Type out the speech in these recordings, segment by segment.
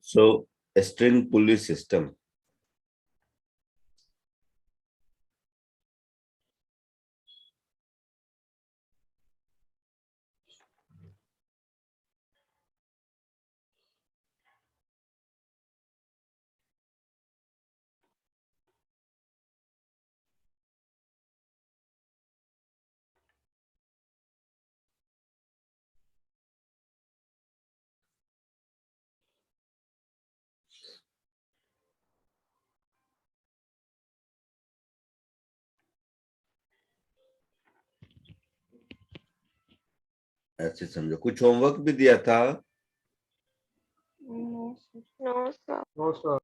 So, a string pulley system. ऐसे समझो। कुछ होमवर्क भी दिया था? No sir. No sir.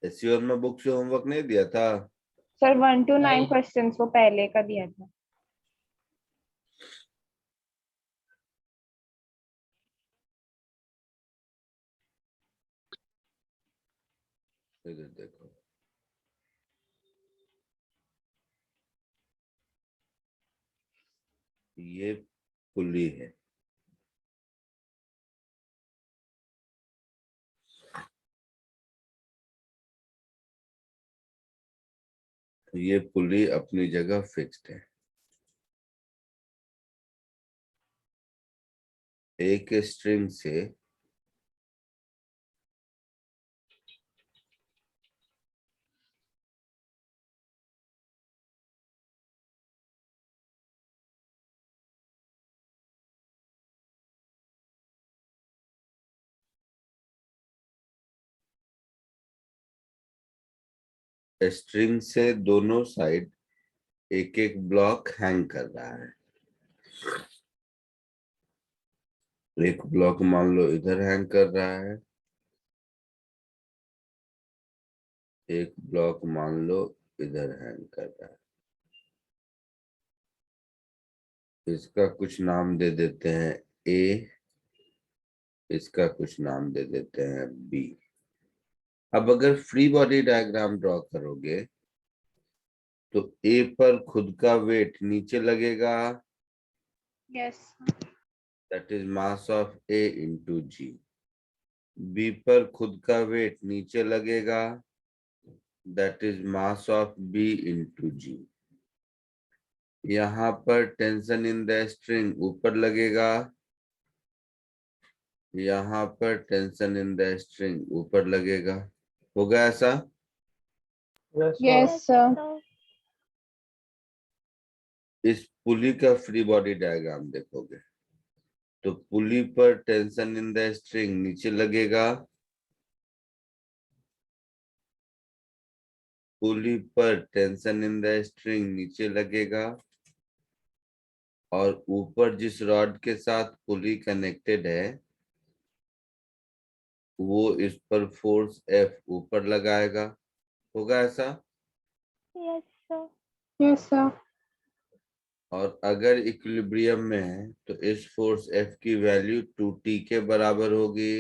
SEO में बुक से होमवर्क नहीं दिया था? सर 1 to 9 क्वेश्चंस वो पहले का दिया था। इधर देखो, ये पुली है, ये पुली अपनी जगह फिक्स्ड है। एक स्ट्रिंग से दोनों साइड एक एक ब्लॉक हैंग कर रहा है। एक ब्लॉक मान लो इधर हैंग कर रहा है, एक ब्लॉक मान लो इधर हैंग कर रहा है। इसका कुछ नाम दे देते हैं ए, इसका कुछ नाम दे देते हैं बी। अब अगर फ्री बॉडी डायग्राम ड्रॉ करोगे तो ए पर खुद का वेट नीचे लगेगा, yes. That is mass of A into g. B पर खुद का वेट नीचे लगेगा, that is mass of B into g. यहाँ पर टेंशन इन द स्ट्रिंग ऊपर लगेगा, यहाँ पर टेंशन इन द स्ट्रिंग ऊपर लगेगा। होगा ऐसा? Yes sir. इस पुली का फ्री बॉडी डायग्राम देखोगे तो पुली पर टेंशन इन द स्ट्रिंग नीचे लगेगा, पुली पर टेंशन इन द स्ट्रिंग नीचे लगेगा, और ऊपर जिस रॉड के साथ पुली कनेक्टेड है वो इस पर फोर्स एफ ऊपर लगाएगा। होगा ऐसा? Yes sir. Yes sir. और अगर इक्विलिब्रियम में है तो इस फोर्स एफ की वैल्यू 2t के बराबर होगी।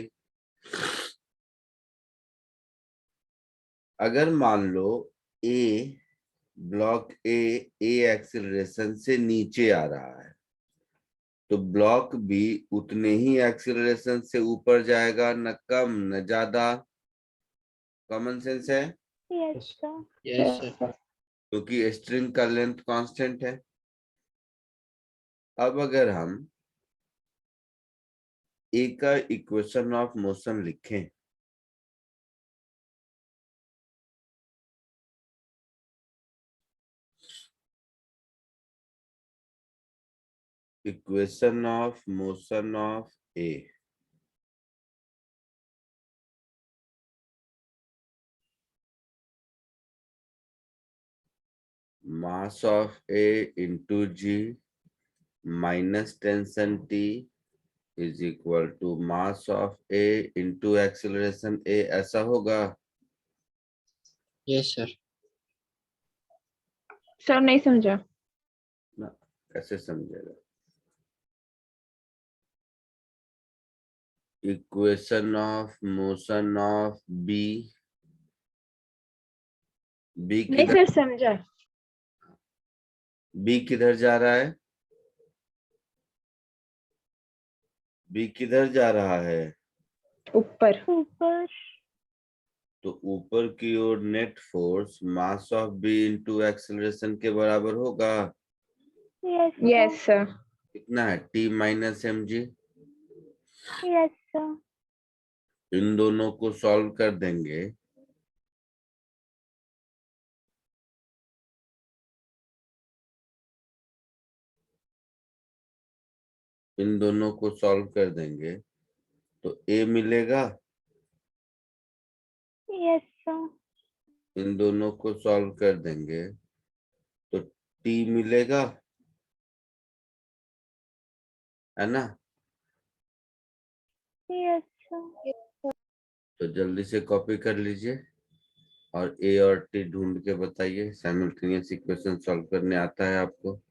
अगर मान लो ए ब्लॉक ए एक्सीलरेशन से नीचे आ रहा है तो ब्लॉक बी उतने ही एक्सीलरेशन से ऊपर जाएगा, न कम न ज्यादा। कॉमन सेंस है, यस सर। Yes sir. क्योंकि स्ट्रिंग का लेंथ कांस्टेंट है। अब अगर हम ए का इक्वेशन ऑफ मोशन लिखें equation of motion of a, mass of A into g minus tension T is equal to mass of A into acceleration a, ऐसा होगा? Yes sir. सर नहीं समझा। ना, कैसे समझेगा? Equation of motion of B, B नहीं किधर, sir समझा। बी किधर जा रहा है? बी किधर जा रहा है? ऊपर। ऊपर। तो ऊपर की ओर net force mass of B into acceleration के बराबर होगा। Yes yes sir. कितना है? T minus m g. Yes sir. इन दोनों को सॉल्व कर देंगे इन दोनों को सॉल्व कर देंगे तो ए मिलेगा। Yes sir. इन दोनों को सॉल्व कर देंगे तो टी मिलेगा, है ना? Yes sir. तो जल्दी से कॉपी कर लीजिए और ए और टी ढूंढ के बताइए। साइमल्टेनियस इक्वेशन सॉल्व करने आता है आपको?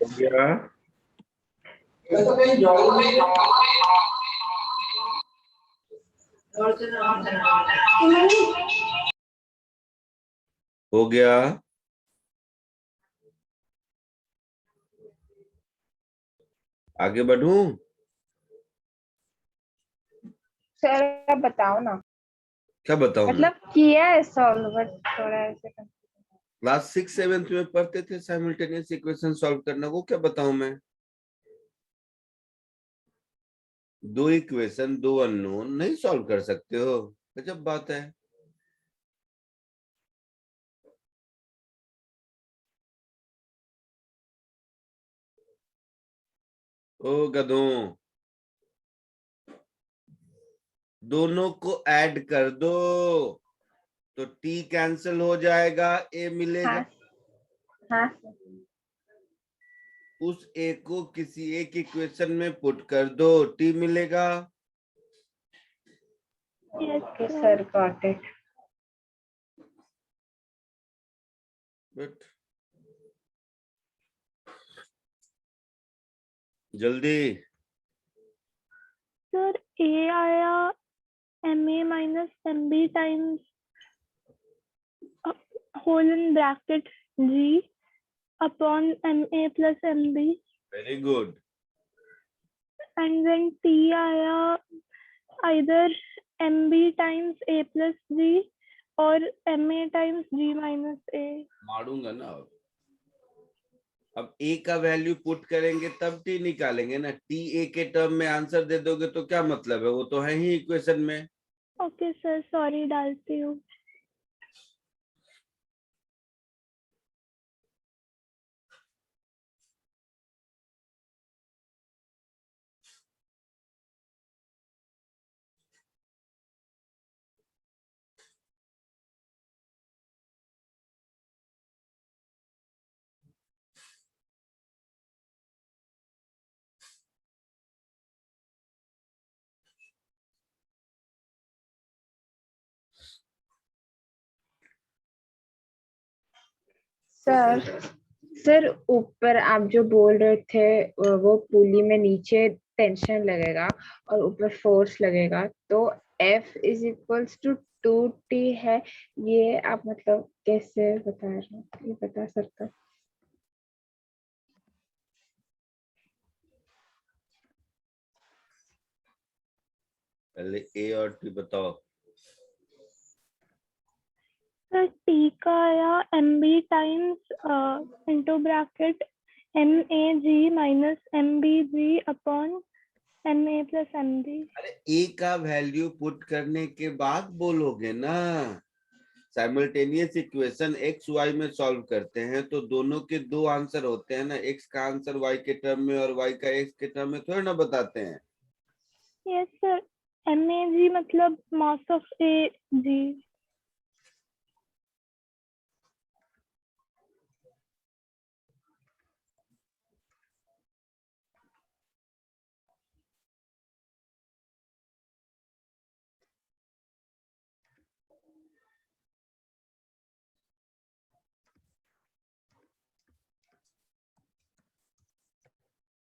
हो गया? हो गया? आगे बढ़ूं? सर आप बताओ ना, क्या बताऊं मैं? मतलब किया है सॉल्व बट थोड़ा ऐसे क्लास 6-7 में पढ़ते थे साइमल्टेनियस इक्वेशन सॉल्व करना, वो क्या बताऊं मैं? दो इक्वेशन, दो अननोन नहीं सॉल्व कर सकते हो? गजब बात है। ओ गधों, दोनों को ऐड कर दो तो टी कैंसिल हो जाएगा, ए मिलेगा। हाँ हाँ उस ए को किसी एक इक्वेशन में पुट कर दो, टी मिलेगा। Yes, okay sir. Sir got it. But जल्दी। Sir, A आया MA minus MB times whole in bracket G upon MA plus MB, very good. and then T आया either MB times A plus G or MA times G minus A. मारूंगा ना अब ए का value put करेंगे तब T निकालेंगे ना। T A के टर्म में आंसर दे दोगे तो क्या मतलब है, वो तो है ही इक्वेशन में। Okay, sir, sorry, डालती हूँ. सर सर ऊपर आप जो बोल रहे थे वो पुली में नीचे टेंशन लगेगा और ऊपर फोर्स लगेगा, तो F is equals to 2T है। ये आप मतलब कैसे बता रहे हो, ये बता सकते हो? पहले ए और टी बताओ। सर T का आया MB times into bracket MAG minus MBG upon MA plus MB. अरे ए का वैल्यू पुट करने के बाद बोलोगे ना। साइमल्टेनियस इक्वेशन एक्स वाई में सॉल्व करते हैं तो दोनों के दो आंसर होते हैं ना, एक्स का आंसर वाई के टर्म में और वाई का एक्स के टर्म में थोड़ी ना बताते हैं। Yes, sir. MAG मतलब mass of AG.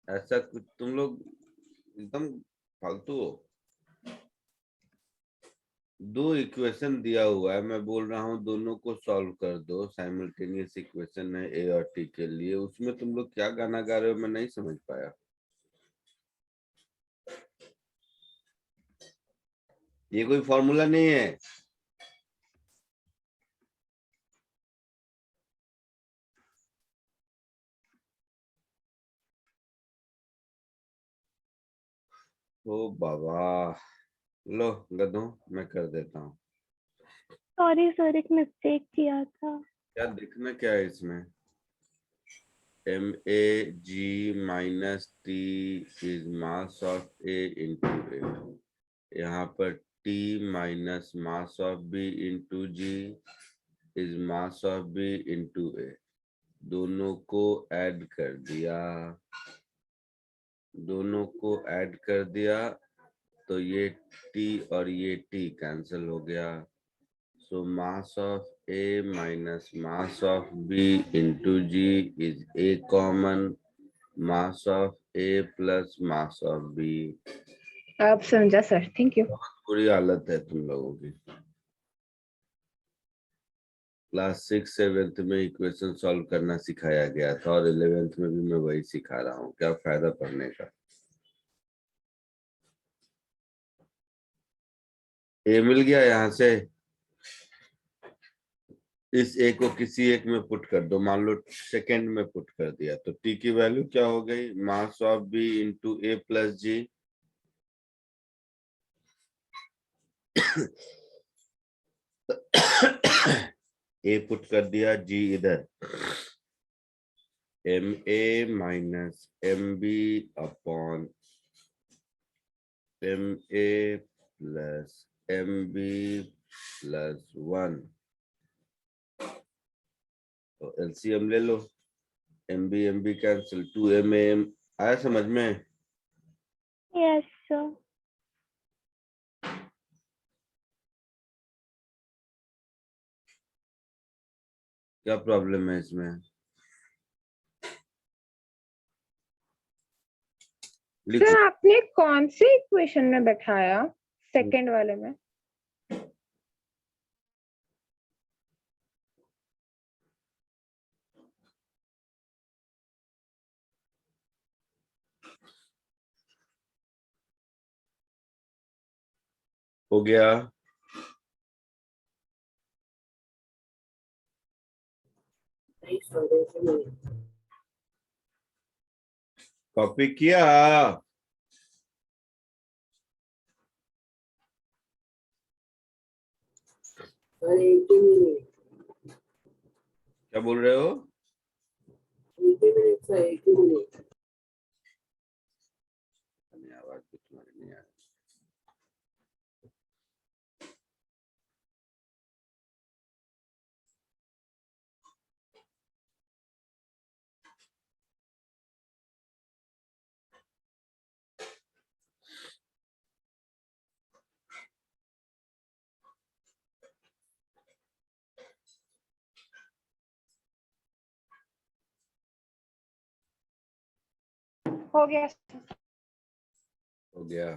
ऐसा कुछ तुम लोग एकदम फालतू हो। दो इक्वेशन दिया हुआ है, मैं बोल रहा हूँ दोनों को सॉल्व कर दो। साइमल्टेनियस इक्वेशन है ए और टी के लिए, उसमें तुम लोग क्या गाना गा रहे हो मैं नहीं समझ पाया। ये कोई फॉर्मूला नहीं है। ओ बाबा, लो गधों मैं कर देता हूँ। Sorry, sir, एक mistake किया था. क्या दिखना क्या है इसमें? MAG minus T is mass of A into a. यहाँ पर T minus mass of B into g is mass of B into a. दोनों को ऐड कर दिया, दोनों को ऐड कर दिया तो ये T और ये T कैंसिल हो गया। So mass of A minus mass of B into G is A common. Mass of A plus mass of B. अब समझा सर, थैंक यू। बहुत बुरी हालत है तुम लोगों की। क्लास 6 7 में इक्वेशन सॉल्व करना सिखाया गया था और 11th में भी मैं वही सिखा रहा हूँ, क्या फायदा पढ़ने का। ए मिल गया, यहाँ से इस ए को किसी एक में पुट कर दो, मान लो सेकंड में पुट कर दिया तो टी की वैल्यू क्या हो गई, mass of B into A plus G. A put कर दिया, जी इधर, M A minus M B upon M A plus M B plus 1। तो एलसीएम ले लो, एम बी कैंसिल, 2 आया समझ में। Yes sir. क्या प्रॉब्लम है इसमें, लिखो। सर आपने कौन से इक्वेशन में बैठाया, सेकंड वाले में? हो गया, कॉपी किया। क्या बोल रहे हो, आवाज तो तुम्हारी नहीं आ रही। हो गया हो गया,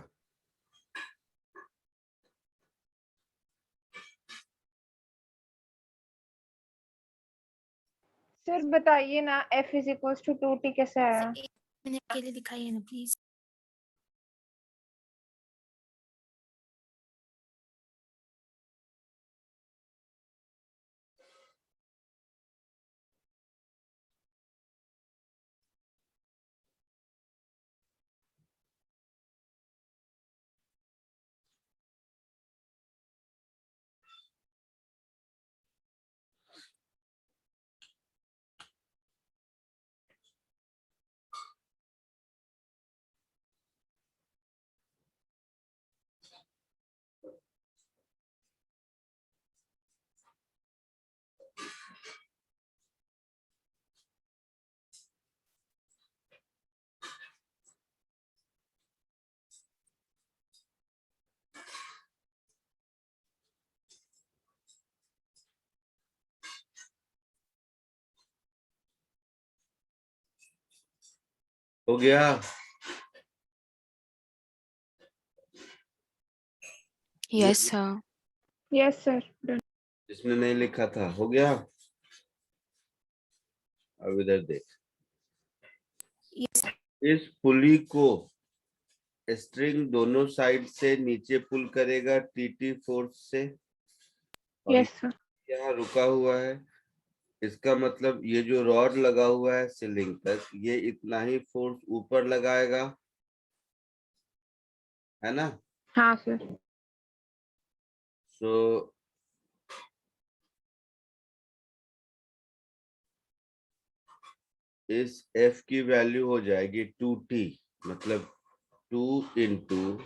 सर, बताइए ना f is equal to 2t कैसे आया? 1 मिनट के लिए दिखाइए ना प्लीज। हो गया। Yes sir. Yes sir. इसमें नहीं लिखा था, हो गया। अब इधर देख, यस इस पुली को स्ट्रिंग दोनों साइड से नीचे पुल करेगा टीटी फोर्स से, और यस सर। यहाँ रुका हुआ है। इसका मतलब ये जो रॉड लगा हुआ है सीलिंग तक, ये इतना ही फोर्स ऊपर लगाएगा, है ना। हाँ सर। सो इस F की वैल्यू हो जाएगी 2T, मतलब 2 into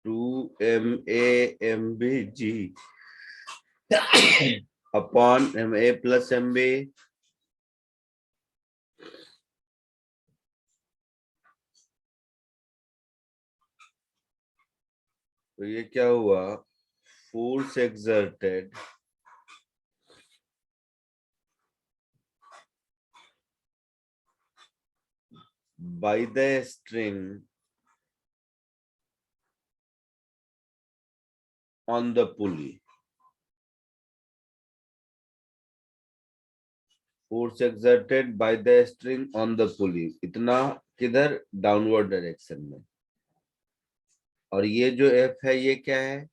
2MAMBG upon MA plus MB। तो ये क्या हुआ, force exerted by the string on the pulley. Force exerted by the string on the pulley. इतना किधर? डाउनवर्ड डायरेक्शन में. और ये जो F है ये क्या है?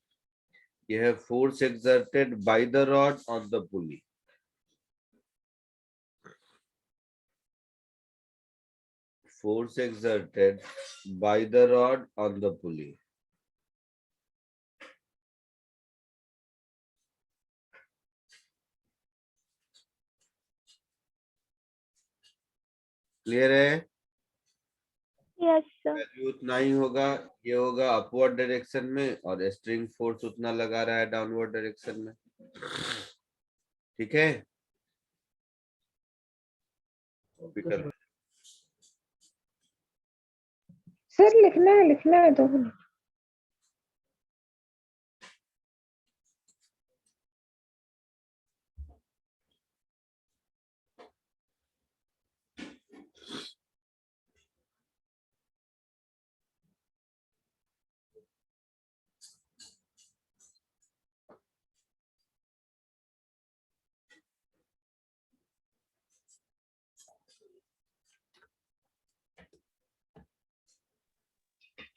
ये है force exerted by the rod on the pulley. Force exerted by the rod on the pulley. Clear है? Yes sir. वैल्यू उतना ही होगा. ये होगा अपवर्ड डायरेक्शन में और स्ट्रिंग फोर्स उतना लगा रहा है डाउनवर्ड डायरेक्शन में. ठीक है. कॉपी कर. सर लिखना है तो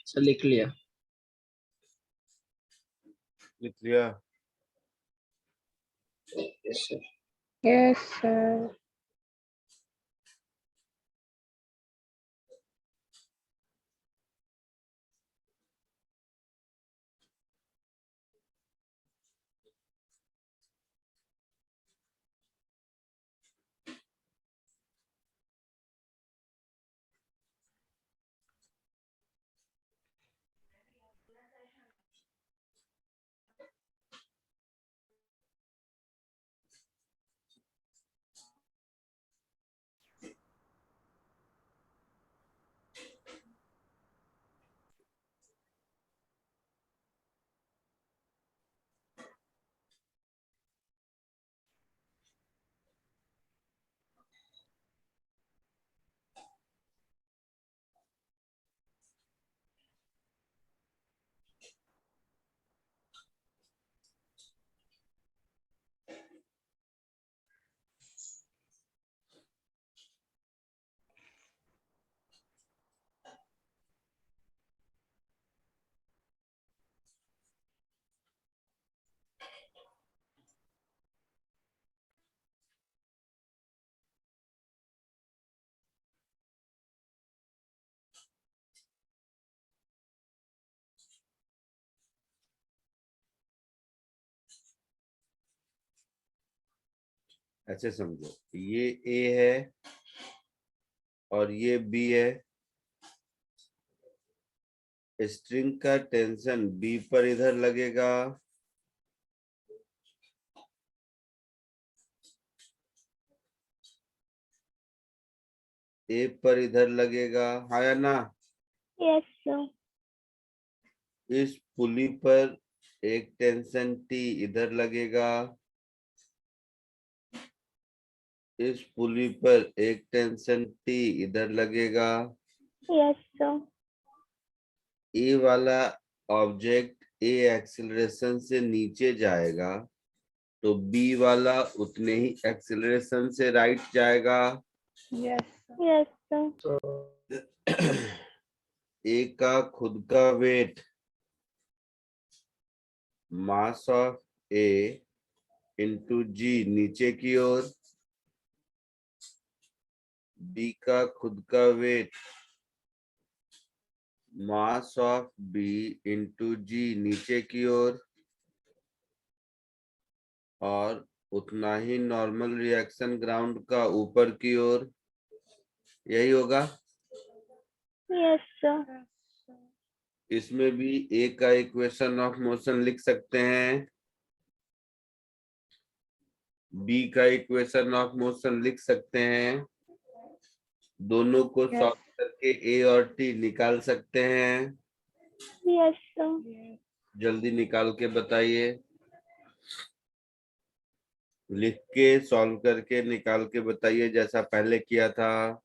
सर लिख लिया। लिख लिया. Yes sir. Yes sir. ऐसे समझो, ये A है और ये B है. स्ट्रिंग का टेंशन B पर इधर लगेगा, A पर इधर लगेगा. हाँ या ना? Yes sir. इस पुली पर एक टेंशन T इधर लगेगा, इस पुली पर एक टेंशन T इधर लगेगा. Yes sir. ए वाला ऑब्जेक्ट ए एक्सीलरेशन से नीचे जाएगा तो बी वाला उतने ही एक्सीलरेशन से राइट जाएगा. Yes sir. ए का खुद का weight mass of A into g नीचे की ओर, बी का खुद का weight mass of B into g नीचे की ओर, और उतना ही नॉर्मल रिएक्शन ग्राउंड का ऊपर की ओर. यही होगा. Yes sir. इसमें भी ए का इक्वेशन ऑफ मोशन लिख सकते हैं, बी का इक्वेशन ऑफ मोशन लिख सकते हैं. दोनों को सॉल्व करके ए और टी निकाल सकते हैं. Yes sir. जल्दी निकाल के बताइए. लिख के सॉल्व करके निकाल के बताइए जैसा पहले किया था.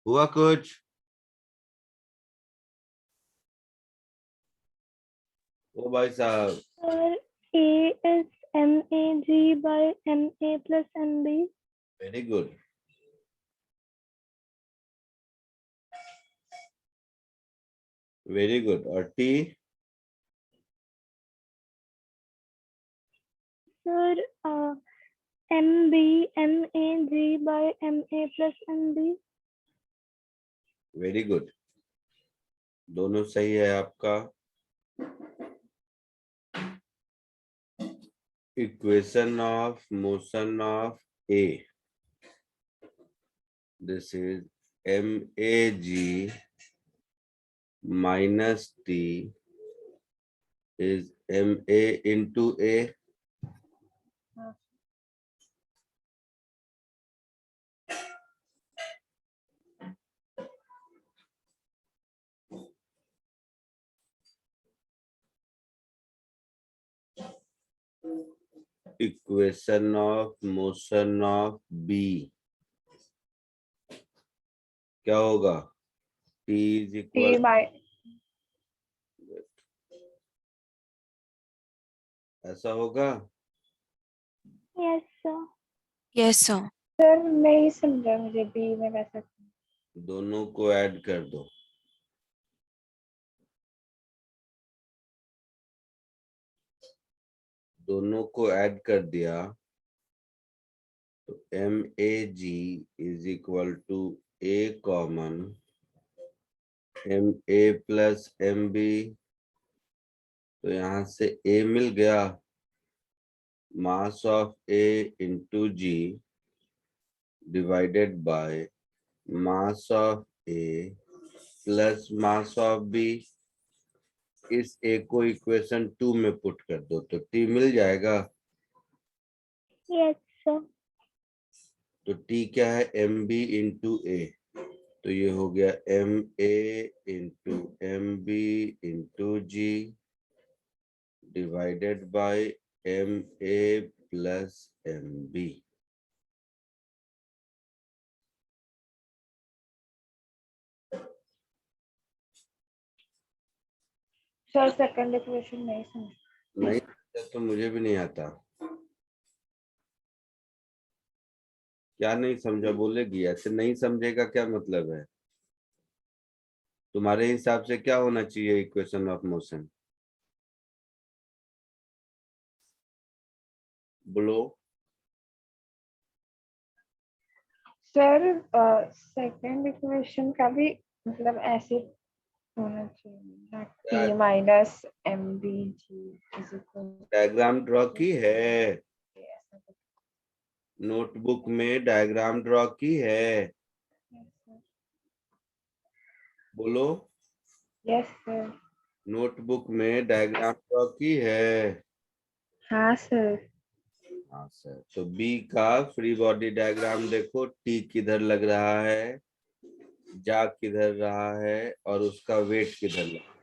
हुआ कुछ? ओ भाई साहब, Sir, A is MAG by MA plus MB. Very good. Very good. और T? Sir, MB MAG by MA plus MB. Very good, दोनों सही है आपका। Equation of motion of a, this is MAG minus T is MA into A. Equation of motion of B क्या होगा? T is equal T by ऐसा होगा। Yes, sir. Yes, sir. Sir नहीं समझा मुझे बी में वैसा। दोनों को ऐड कर दो। दोनों को ऐड कर दिया तो MAG is equal to A common MA plus MB, तो यहाँ से A मिल गया, mass of A into G divided by mass of A plus mass of B। इस A को इक्वेशन 2 में पुट कर दो तो T मिल जाएगा। Yes, sir. तो T क्या है? MB इंटू A, तो ये हो गया MA into MB into G divided bye MA plus MB। Sir second equation नहीं समझ। नहीं तो मुझे भी नहीं आता। क्या नहीं समझा बोलेगी? ऐसे नहीं समझेगा क्या मतलब है? तुम्हारे हिसाब से क्या होना चाहिए इक्वेशन ऑफ मोशन? बोलो। सर सेकंड इक्वेशन का भी मतलब ऐसे होना चाहिए, T minus MBG is equal diagram draw की है, नोटबुक में डायग्राम ड्रॉ की है। बोलो। Yes sir. नोटबुक में डायग्राम ड्रॉ की है। हाँ सर। हाँ सर। तो बी का फ्री बॉडी डायग्राम देखो, टी किधर लग रहा है, जा किधर रहा है और उसका वेट किधर लग रहा है।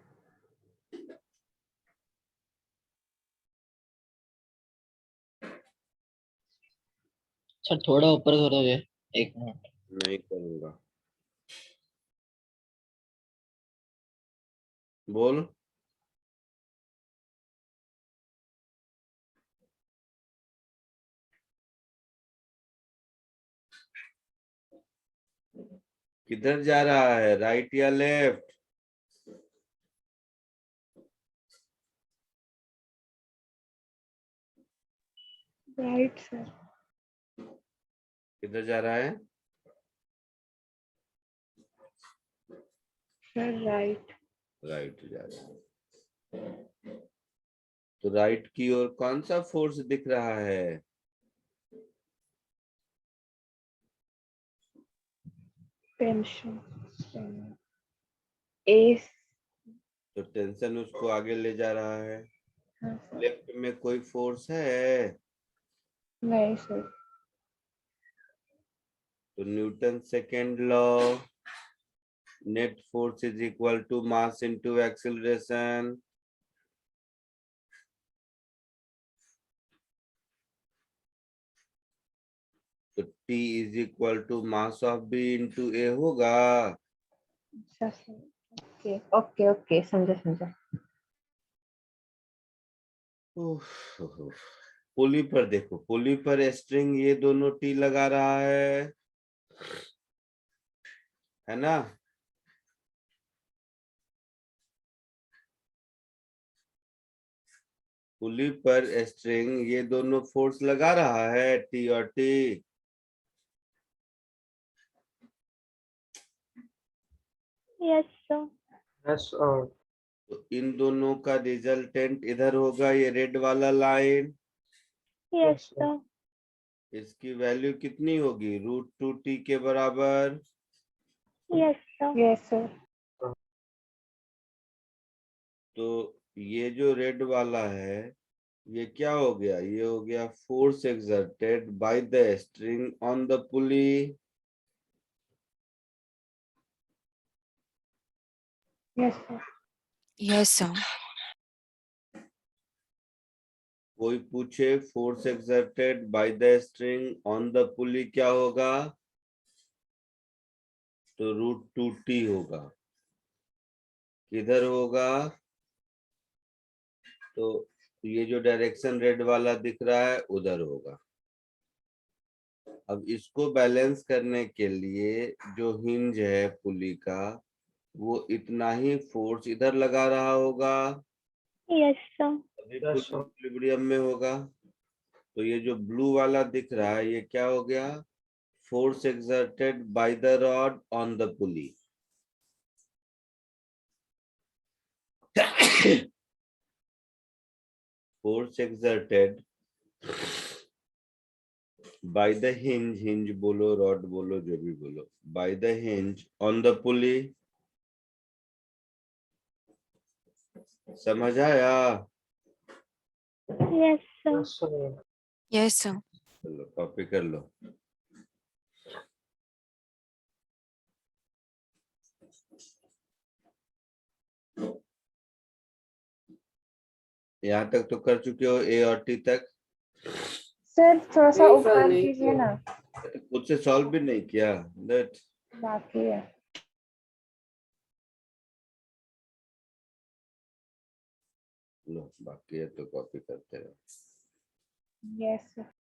सर थोड़ा ऊपर करोगे? एक मिनट। नहीं करूंगा। बोल। किधर जा रहा है, राइट या लेफ्ट? Right sir. किधर जा रहा है? Sir right. राइट जा रहा है। तो राइट की ओर कौन सा फोर्स दिख रहा है? टेंशन ए। तो टेंशन उसको आगे ले जा रहा है। हाँ सर। लेफ्ट में कोई फोर्स है? नहीं सर। तो Newton second law, net force is equal to mass into acceleration. तो T is equal to mass of B into A होगा। अच्छा सर, ओके ओके ओके, समझा समझा। पुली पर देखो, पुली पर स्ट्रिंग ये दोनों T लगा रहा है ना। पुली पर स्ट्रिंग ये दोनों फोर्स लगा रहा है, T और T। Yes, sir. Yes, sir. तो इन दोनों का रिजल्टेंट इधर होगा, ये रेड वाला लाइन। Yes, sir. इसकी वैल्यू कितनी होगी, √2T के बराबर। Yes, sir. Yes sir. तो ये जो रेड वाला है ये क्या हो गया, ये हो गया force exerted by the string on the pulley. Yes sir. Yes, sir. कोई पूछे force exerted by the string on the पुली क्या होगा, तो √2T होगा। किधर होगा, तो ये जो डायरेक्शन रेड वाला दिख रहा है उधर होगा। अब इसको बैलेंस करने के लिए जो हिंज है पुली का, वो इतना ही फोर्स इधर लगा रहा होगा, Yes, sir. तभी इक्विलिब्रियम में होगा। तो ये जो ब्लू वाला दिख रहा है ये क्या हो गया, force exerted by the rod on the pulley. Force exerted by the hinge, hinge बोलो रॉड बोलो जो भी बोलो, by the hinge on the पुली। समझ आया। Yes, sir. Yes, sir. Yes, sir. चलो कॉपी कर लो। यहाँ तक तो कर चुके हो, A और T तक। सर थोड़ा सा नहीं, ऊपर नहीं कीजिए किया। ना, खुद से सॉल्व भी नहीं किया, दैट बाकी है। लो, बाकी है तो कॉपी करते रहो। Yes sir.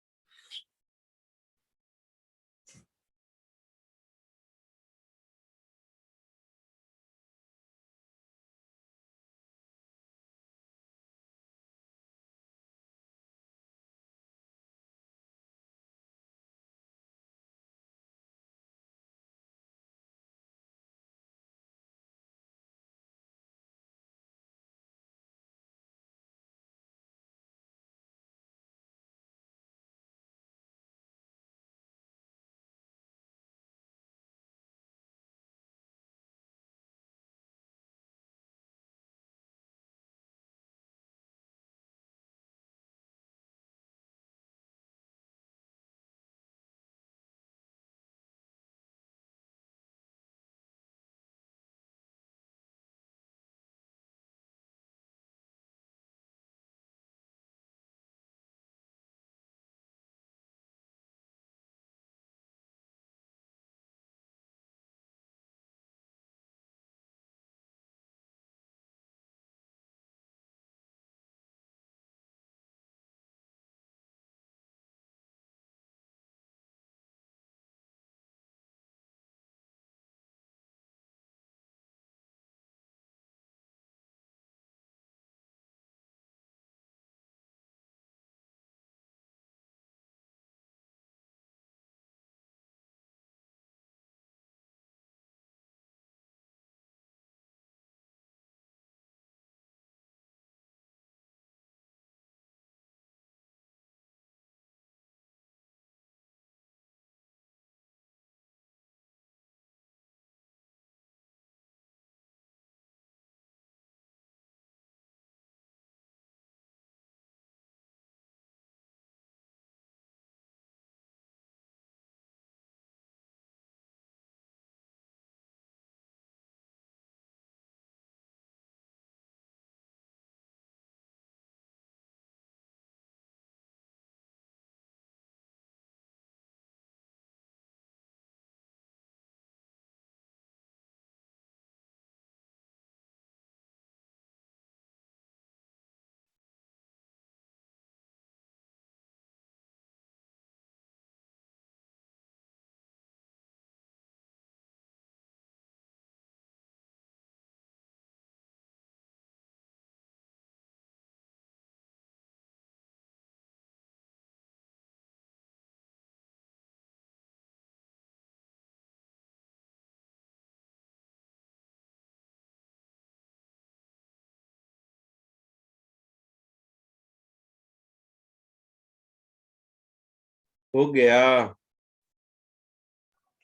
हो गया।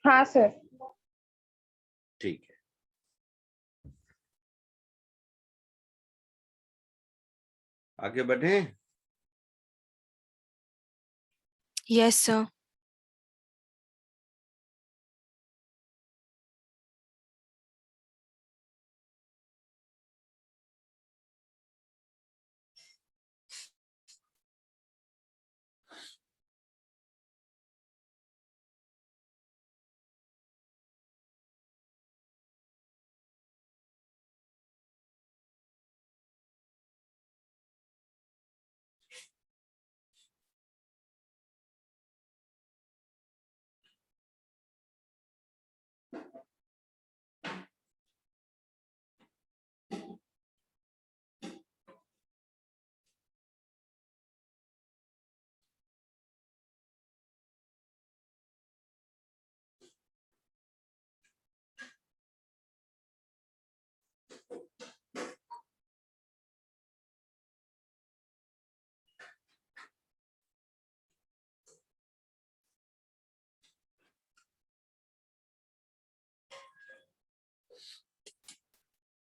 हाँ सर। ठीक है। आगे बढ़े। Yes, sir.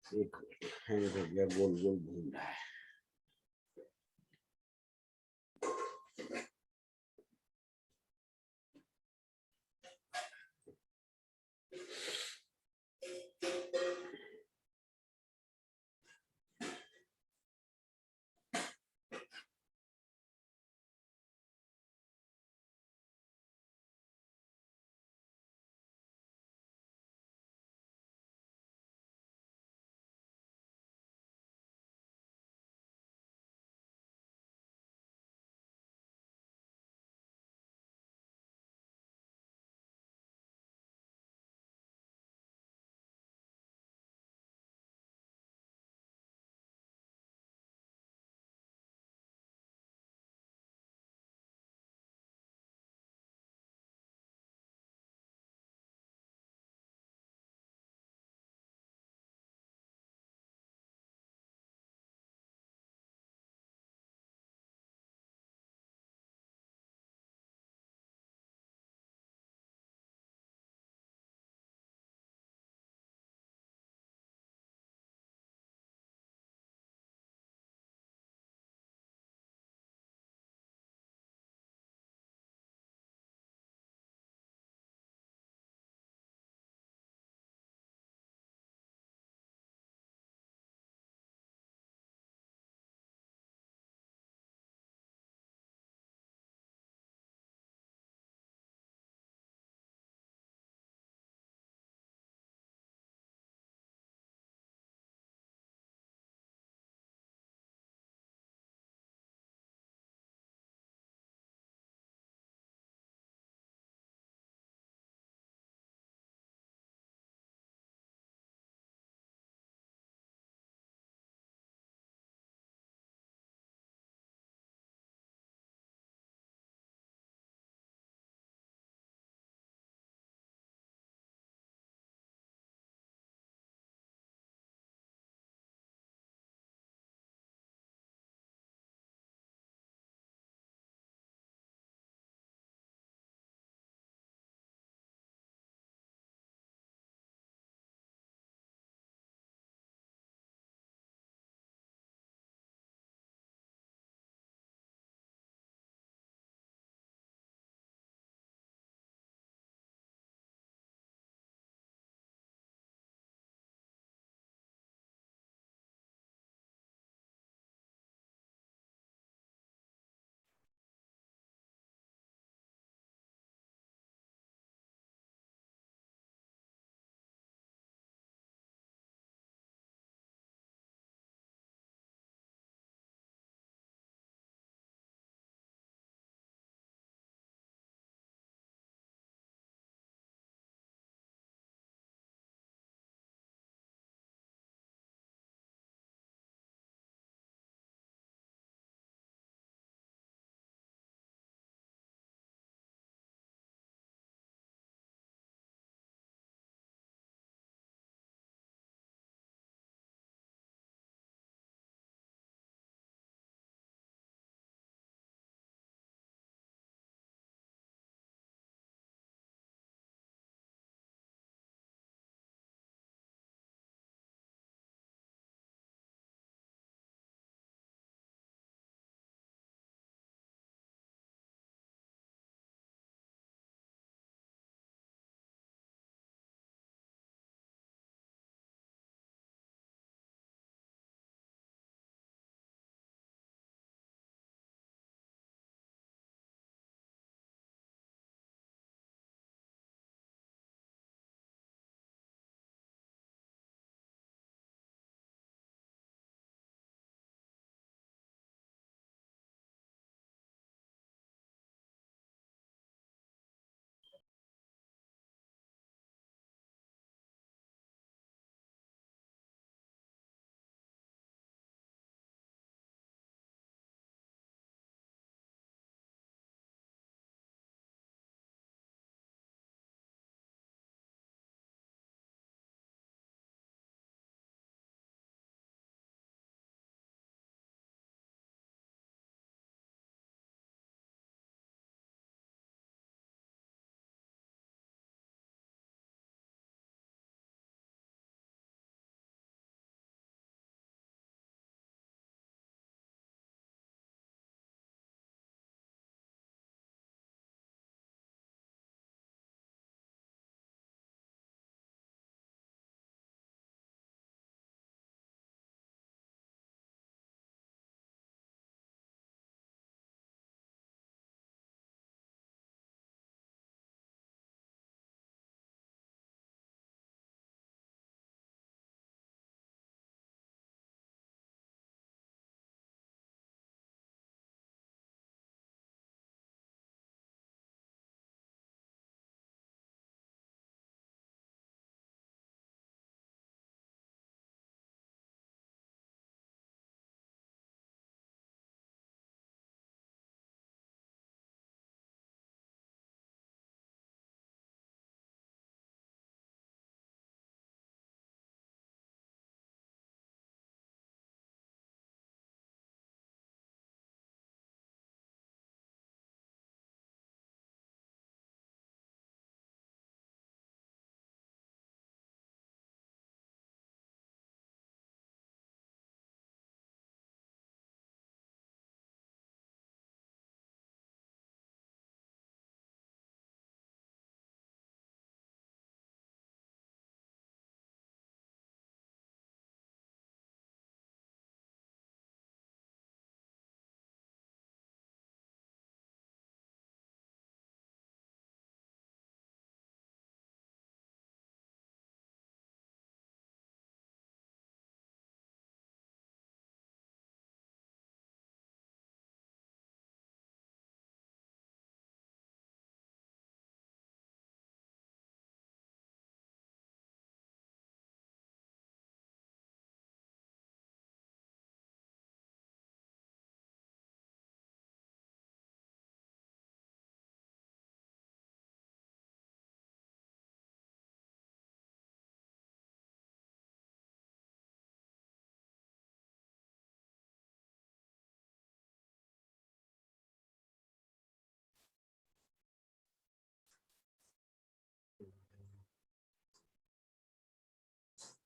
एक हैंग हो गया, गोल गोल घूम रहा है।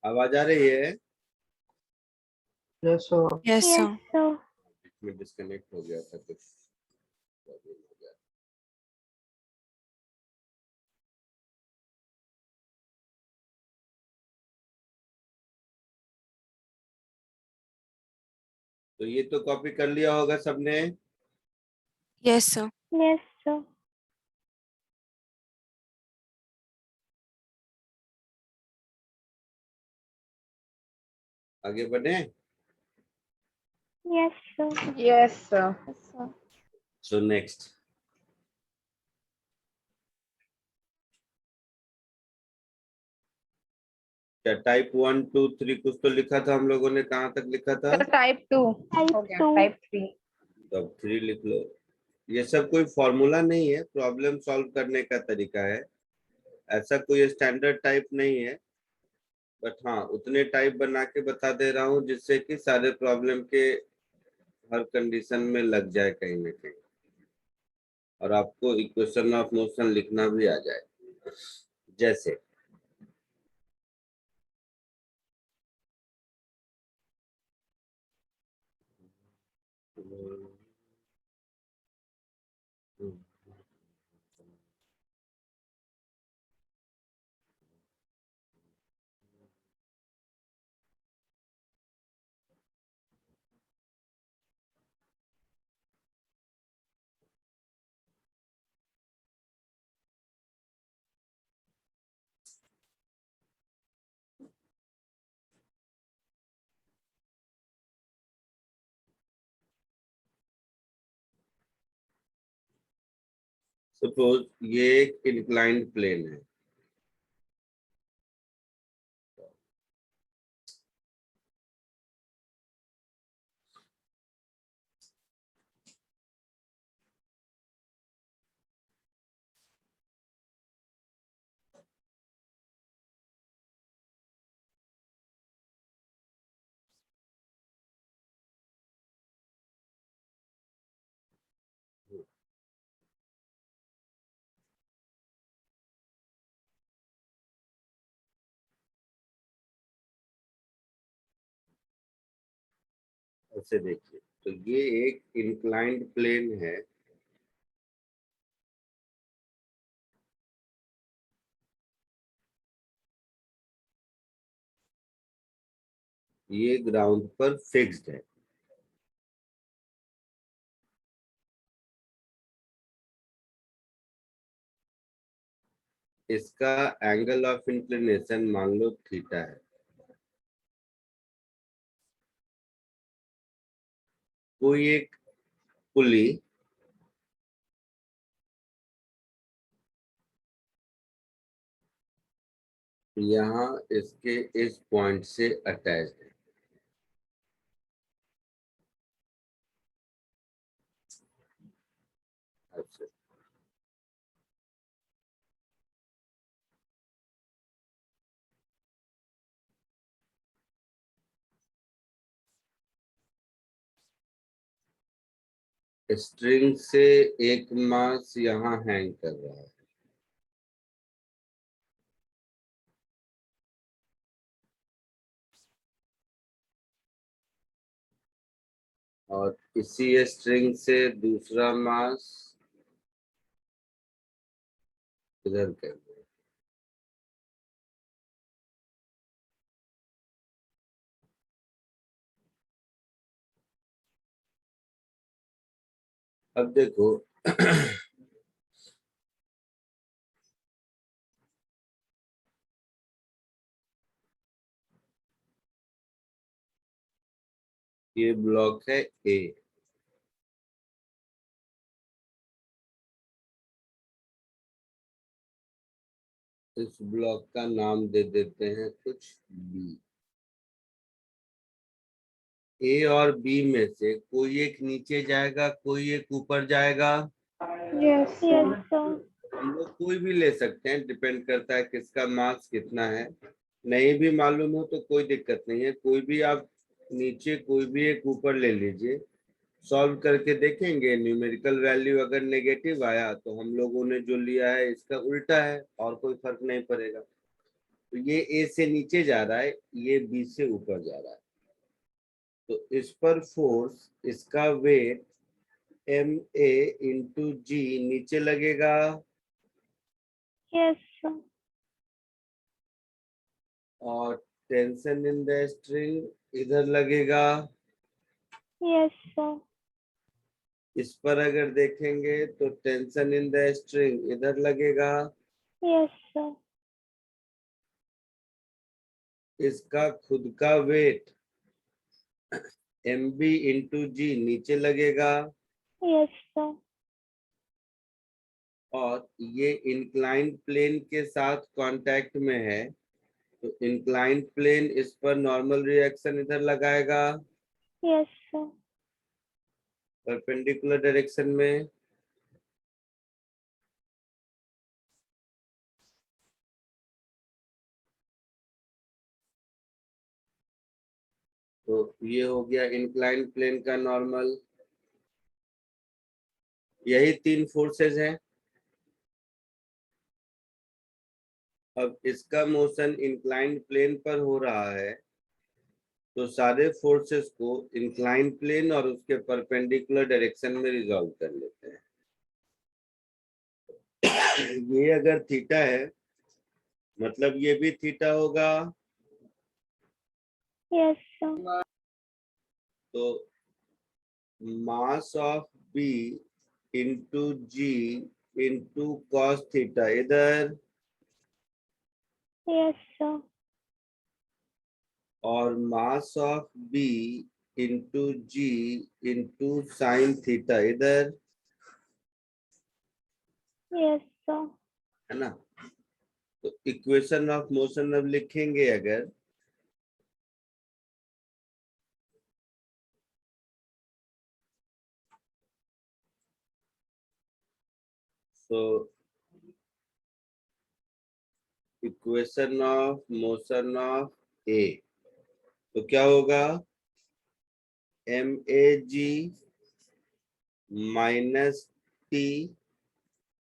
आवाज आ रही है? Yes, sir. Yes, Yes, sir. sir. इसमें डिस्कनेक्ट हो गया था, कुछ प्रॉब्लम हो गया। तो ये तो कॉपी कर लिया होगा सबने। Yes, sir. Yes, sir. आगे बढ़े। Yes, sir. Yes, sir. Yes, sir. So next, क्या टाइप 1 2 3 कुछ तो लिखा था हम लोगों ने, कहाँ तक लिखा था? Sir, type 2 Type हो गया, 2. type 3. तो अब 3 लिख लो। ये सब कोई फॉर्मूला नहीं है, प्रॉब्लम सॉल्व करने का तरीका है, ऐसा कोई स्टैंडर्ड टाइप नहीं है। बट हाँ, उतने टाइप बना के बता दे रहा हूँ जिससे कि सारे प्रॉब्लम के हर कंडीशन में लग जाए कहीं ना कहीं, और आपको इक्वेशन ऑफ मोशन लिखना भी आ जाए। जैसे सपोज ये एक इंक्लाइंड प्लेन है, ऐसे देखिए, तो ये एक इंक्लाइंड प्लेन है, ये ग्राउंड पर फिक्स्ड है। इसका एंगल ऑफ इंक्लिनेशन मान लो थीटा है। कोई एक पुली यहाँ इसके इस पॉइंट से अटैच है, अच्छा, स्ट्रिंग से एक मास यहाँ हैंग कर रहा है, और इसी स्ट्रिंग से दूसरा मास इधर कर रहा है। अब देखो ये ब्लॉक है ए, इस ब्लॉक का नाम दे देते हैं कुछ बी। ए और बी में से कोई एक नीचे जाएगा, कोई एक ऊपर जाएगा। Yes, sir. Yes, sir. हम लोग कोई भी ले सकते हैं, डिपेंड करता है किसका मास कितना है। नहीं भी मालूम हो तो कोई दिक्कत नहीं है, कोई भी आप नीचे कोई भी एक ऊपर ले लीजिए। सॉल्व करके देखेंगे, न्यूमेरिकल वैल्यू अगर नेगेटिव आया तो हम लोगों ने जो लिया है इसका उल्टा है, और कोई फर्क नहीं पड़ेगा। तो ये ए से नीचे जा रहा है, ये बी से ऊपर जा रहा है, तो इस पर फोर्स, इसका wait M A into g नीचे लगेगा, Yes, sir. और टेंशन इन द स्ट्रिंग इधर लगेगा। Yes, sir. इस पर अगर देखेंगे तो टेंशन इन द स्ट्रिंग इधर लगेगा, Yes, sir. इसका खुद का wait M B into g नीचे लगेगा, Yes, sir. और ये इंक्लाइंड प्लेन के साथ कांटेक्ट में है, तो इंक्लाइंड प्लेन इस पर नॉर्मल रिएक्शन इधर लगाएगा Yes, sir. परपेंडिकुलर डायरेक्शन में। तो ये हो गया इंक्लाइंड प्लेन का नॉर्मल। यही तीन फोर्सेस हैं। अब इसका मोशन इंक्लाइंड प्लेन पर हो रहा है, तो सारे फोर्सेस को इंक्लाइंड प्लेन और उसके परपेंडिकुलर डायरेक्शन में रिजॉल्व कर लेते हैं। ये अगर थीटा है, मतलब ये भी थीटा होगा, Yes, sir. तो mass of B into ji into cos theta इधर, Yes, sir. और mass of B into ji into sine theta इधर, Yes, sir. है ना। तो इक्वेशन ऑफ मोशन अब लिखेंगे अगर, तो equation of motion of A, तो क्या होगा, M A G minus T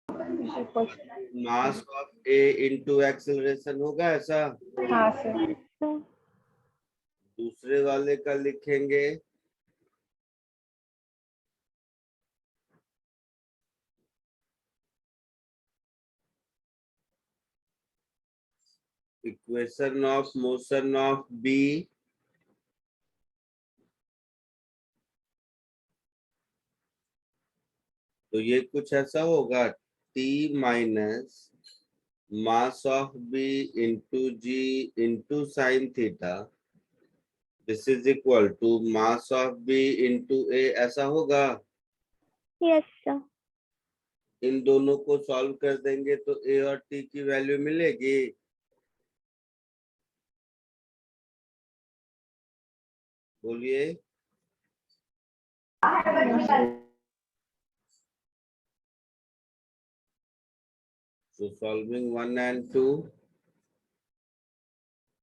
mass of A into acceleration होगा ऐसा। हाँ सर। Yes, sir. दूसरे वाले का लिखेंगे equation of motion of b, तो ये कुछ ऐसा होगा, T minus mass of B into ji into sine theta, this is equal to mass of B into a, ऐसा होगा। Yes, sir. इन दोनों को सॉल्व कर देंगे तो ए और टी की वैल्यू मिलेगी। बोलिए। So solving 1 and 2,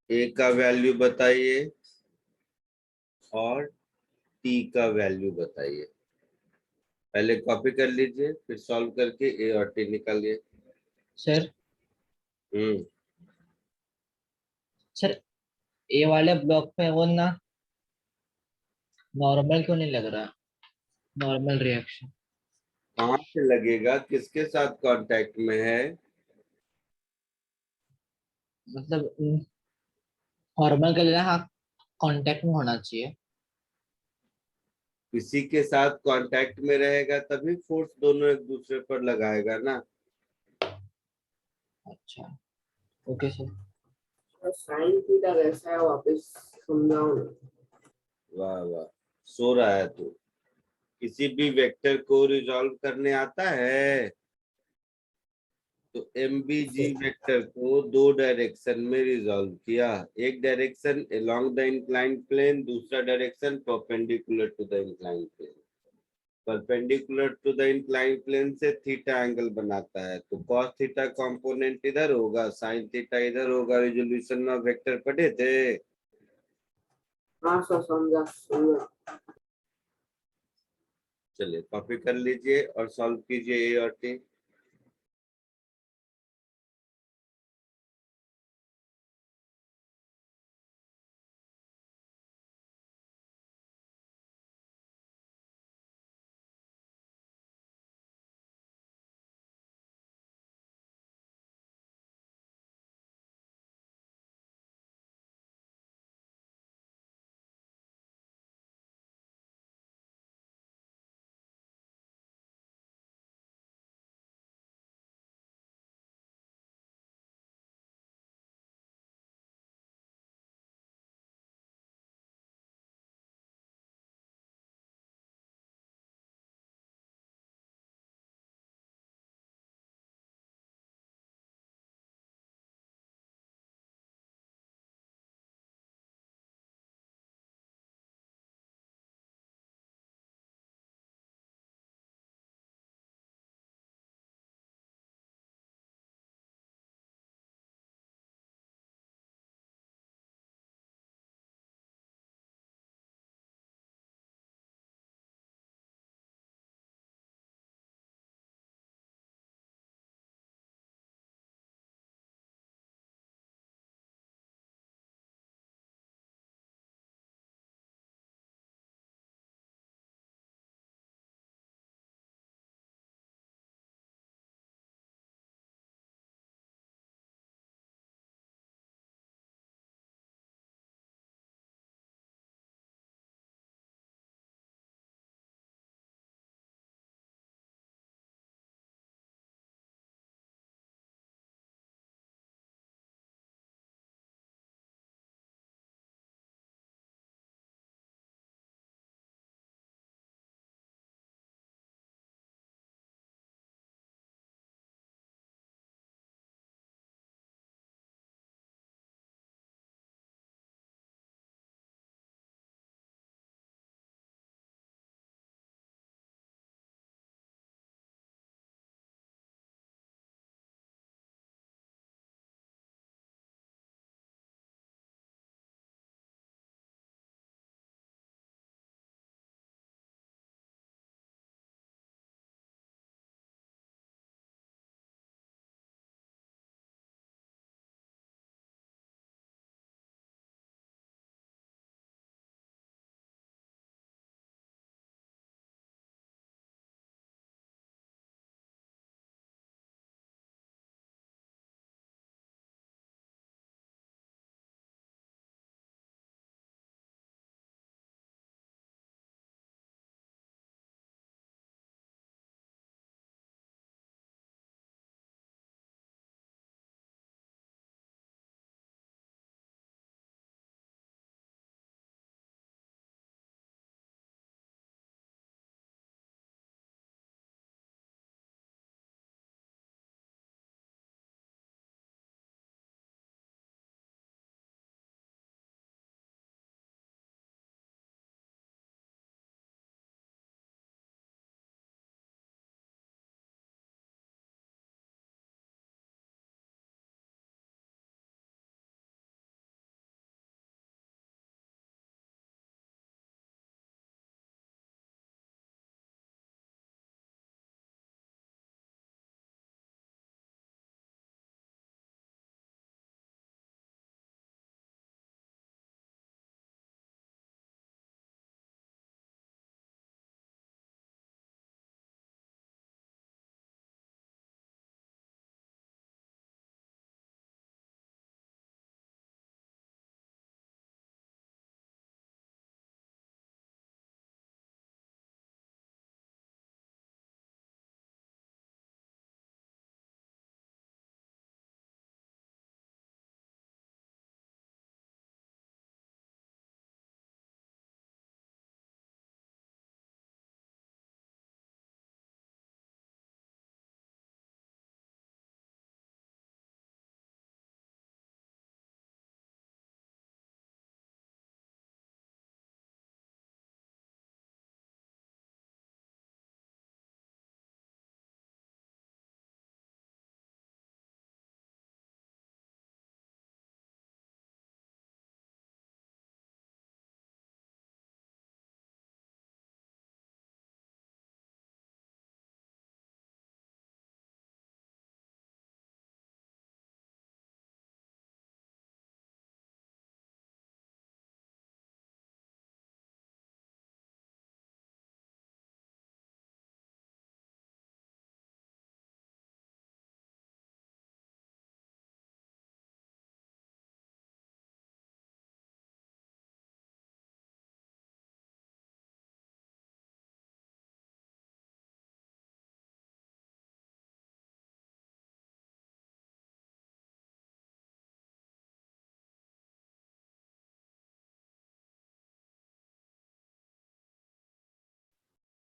ए का वैल्यू बताइए और टी का वैल्यू बताइए। पहले कॉपी कर लीजिए, फिर सॉल्व करके ए और टी निकालिए। सर हम्म सर ए वाले ब्लॉक पे वो ना नॉर्मल क्यों नहीं लग रहा? नॉर्मल रिएक्शन कहाँ से लगेगा, किसके साथ कांटेक्ट में है? मतलब नॉर्मल के लिए हाँ कांटेक्ट में होना चाहिए। किसी के साथ कांटेक्ट में रहेगा तभी फोर्स दोनों एक दूसरे पर लगाएगा ना। अच्छा ओके सर। साइन थीटा कैसा है वापस समझाओ ना। वाह वाह, सो रहा है तू। किसी भी वेक्टर को रिजॉल्व करने आता है? तो एम बी जी वेक्टर को दो डायरेक्शन में रिजॉल्व किया, एक direction along the inclined plane, दूसरा direction perpendicular to the inclined plane. Perpendicular to the inclined plane से थीटा एंगल बनाता है, तो कॉस थीटा कंपोनेंट इधर होगा, साइन थीटा इधर होगा। रिजोल्यूशन ऑफ वेक्टर पढ़े थे? हाँ सर समझा समझा। चलिए कॉपी कर लीजिए और सॉल्व कीजिए ए और टी।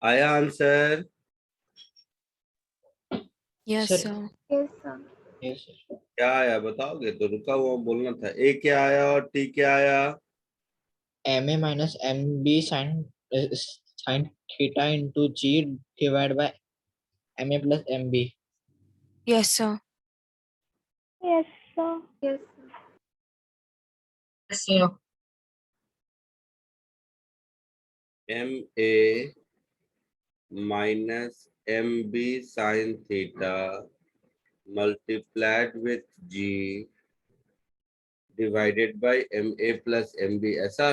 आया answer? Yes, Sir. sir. Yes, sir. Yes, sir. क्या आया बताओगे तो, रुका हुआ बोलना था। ए क्या आया और टी क्या आया? MA minus MB sin theta into G divided by MA plus MB. Yes, sir. Yes, sir. Yes, sir. Sir. M A minus M B sine theta multiplied with G divided by M A plus M B, ऐसा?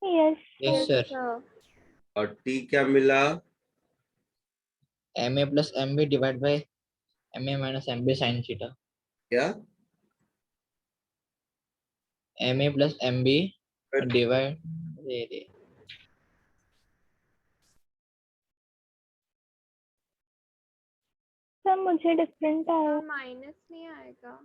Yes, Yes, sir. sir. और T क्या मिला? MA plus MB divided by MA minus MB sin theta. क्या? MA plus MB divide. Sir मुझे different आया। Minus नहीं आएगा।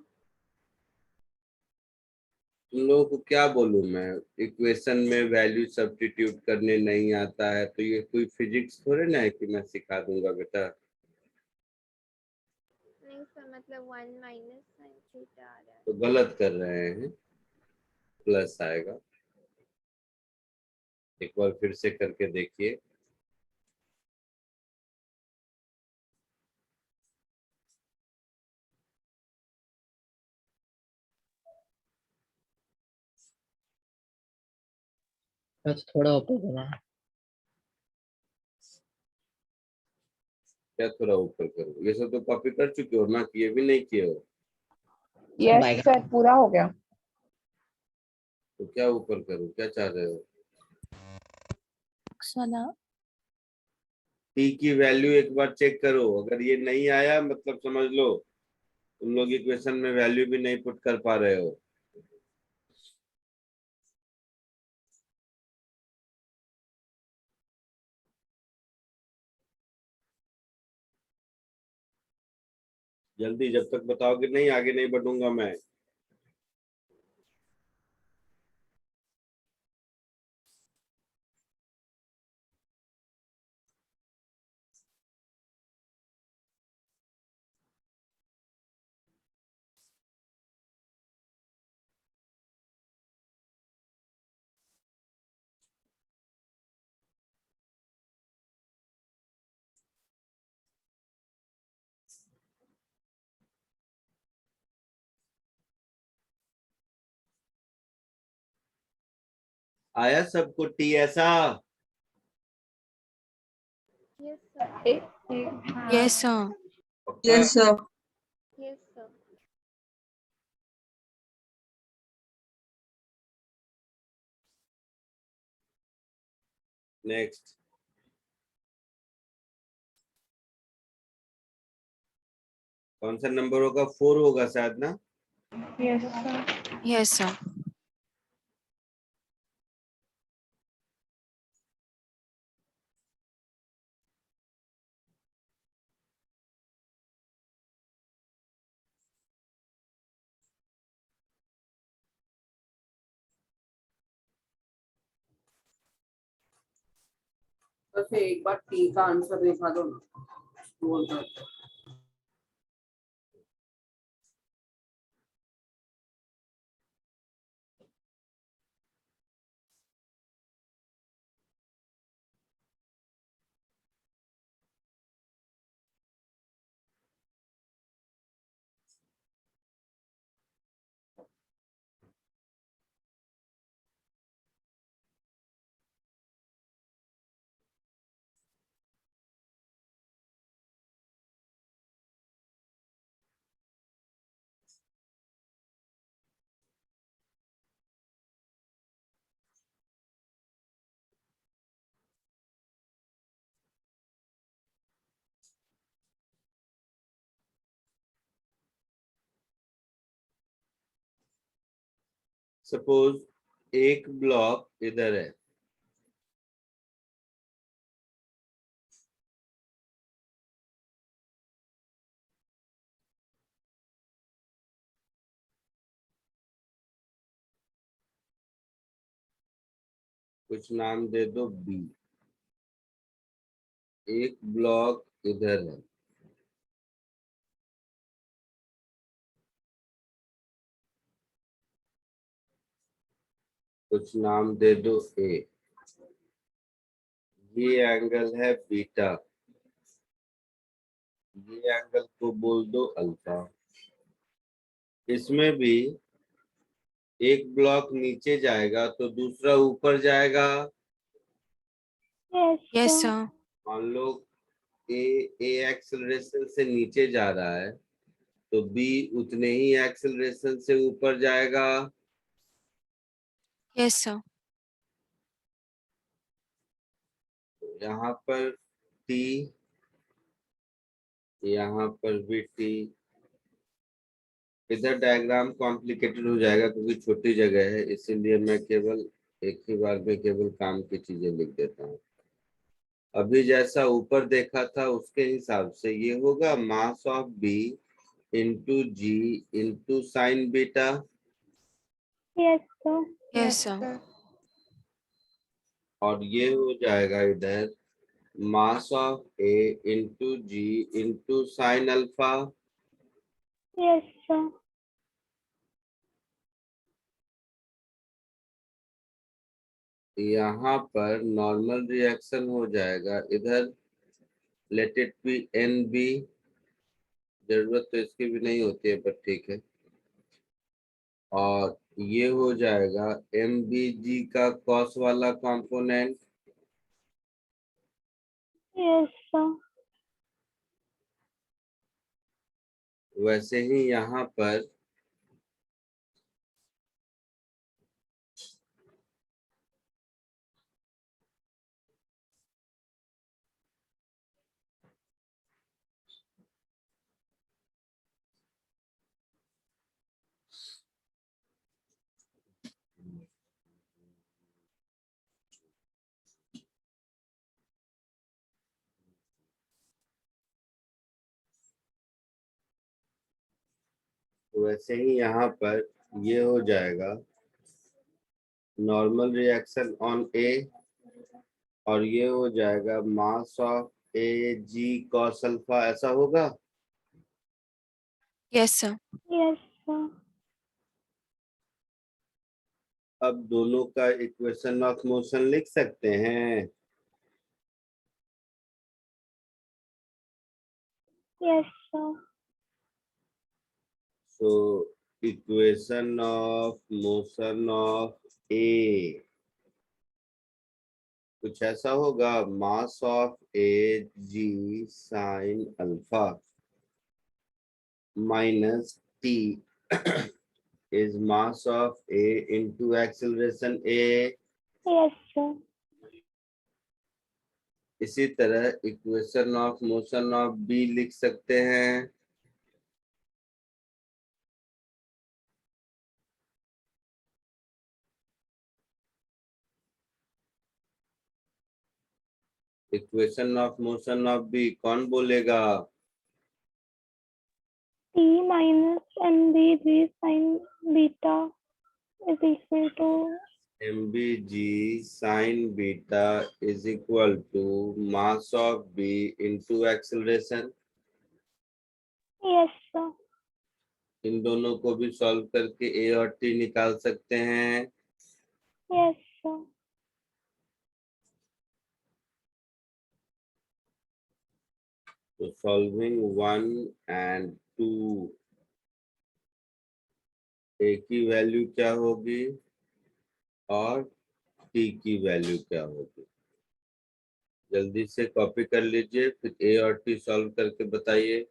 तुम लोगों को क्या बोलूं मैं, इक्वेशन में वैल्यू सब्स्टिट्यूट करने नहीं आता है तो ये कोई फिजिक्स थोड़े ना है कि मैं सिखा दूंगा बेटा। नहीं सर, मतलब 1 माइनस साइन थीटा आ रहा है। तो गलत कर रहे हैं, प्लस आएगा। एक बार फिर से करके देखिए। बस थोड़ा ऊपर करना है। क्या थोड़ा ऊपर करो? ये सब तो कॉपी कर चुके हो ना, कि ये भी नहीं किए हो? यस बाएं- सर, पूरा हो गया। तो क्या ऊपर करूं, क्या चाह रहे हो? Sana. टी की वैल्यू एक बार चेक करो, अगर ये नहीं आया मतलब समझ लो तुम लोग इक्वेशन में वैल्यू भी नहीं पुट कर पा रहे हो। जल्दी, जब तक बताओगे नहीं आगे नहीं बढ़ूंगा मैं। आया सबको टी ऐसा? Yes sir. Yes, sir. पक्का? Yes, sir. Yes sir. Next. कौन सा नंबर होगा? 4 होगा शायद ना। Yes sir. Yes, sir. तो फिर एक बार टी का आंसर दिखा दो ना, बोल रहा था। सपोज एक ब्लॉक इधर है, कुछ नाम दे दो बी। एक ब्लॉक इधर है, कुछ नाम दे दो ए, ये एंगल है बीटा, ये एंगल को बोल दो अल्फा। इसमें भी एक ब्लॉक नीचे जाएगा तो दूसरा ऊपर जाएगा। Yes, Yes, sir. sir. मान लो ए एक्सेलरेशन से नीचे जा रहा है तो बी उतने ही एक्सेलरेशन से ऊपर जाएगा। Yes, sir. यहाँ पर टी, यहाँ पर भी टी। इधर डायग्राम कॉम्प्लिकेटेड हो जाएगा क्योंकि छोटी जगह है, इसीलिए मैं केवल एक ही बार में केवल काम की चीजें लिख देता हूँ। अभी जैसा ऊपर देखा था उसके हिसाब से ये होगा mass of B into ji into sine beta. Yes, sir. Yes, sir. और ये हो जाएगा इधर mass of A into ji into sine alpha. Yes, sir. यहाँ पर नॉर्मल रिएक्शन हो जाएगा, इधर let it be N B, जरूरत तो इसकी भी नहीं होती है पर ठीक है। और ये हो जाएगा एम बी जी का कॉस वाला कंपोनेंट। Yes, sir. वैसे ही यहाँ पर वैसे ही यहाँ पर ये हो जाएगा नॉर्मल रिएक्शन ऑन ए, और ये हो जाएगा mass of A G cos alpha, ऐसा होगा। Yes, sir. Yes, sir. अब दोनों का इक्वेशन ऑफ मोशन लिख सकते हैं। Yes, sir. So equation of motion of a कुछ ऐसा होगा mass of A g sine alpha minus T is mass of A into acceleration A। Yes, sir. इसी तरह equation of motion of B लिख सकते हैं। Equation of motion of B कौन बोलेगा? T minus MBG sin beta is equal to mg sin beta is equal to mass of B into acceleration। yes, sir. इन दोनों को भी solve करके A और T निकाल सकते हैं। Yes, sir. तो सॉल्विंग 1 एंड 2, A की वैल्यू क्या होगी और T की वैल्यू क्या होगी? जल्दी से कॉपी कर लीजिए, फिर A और T सॉल्व करके बताइए।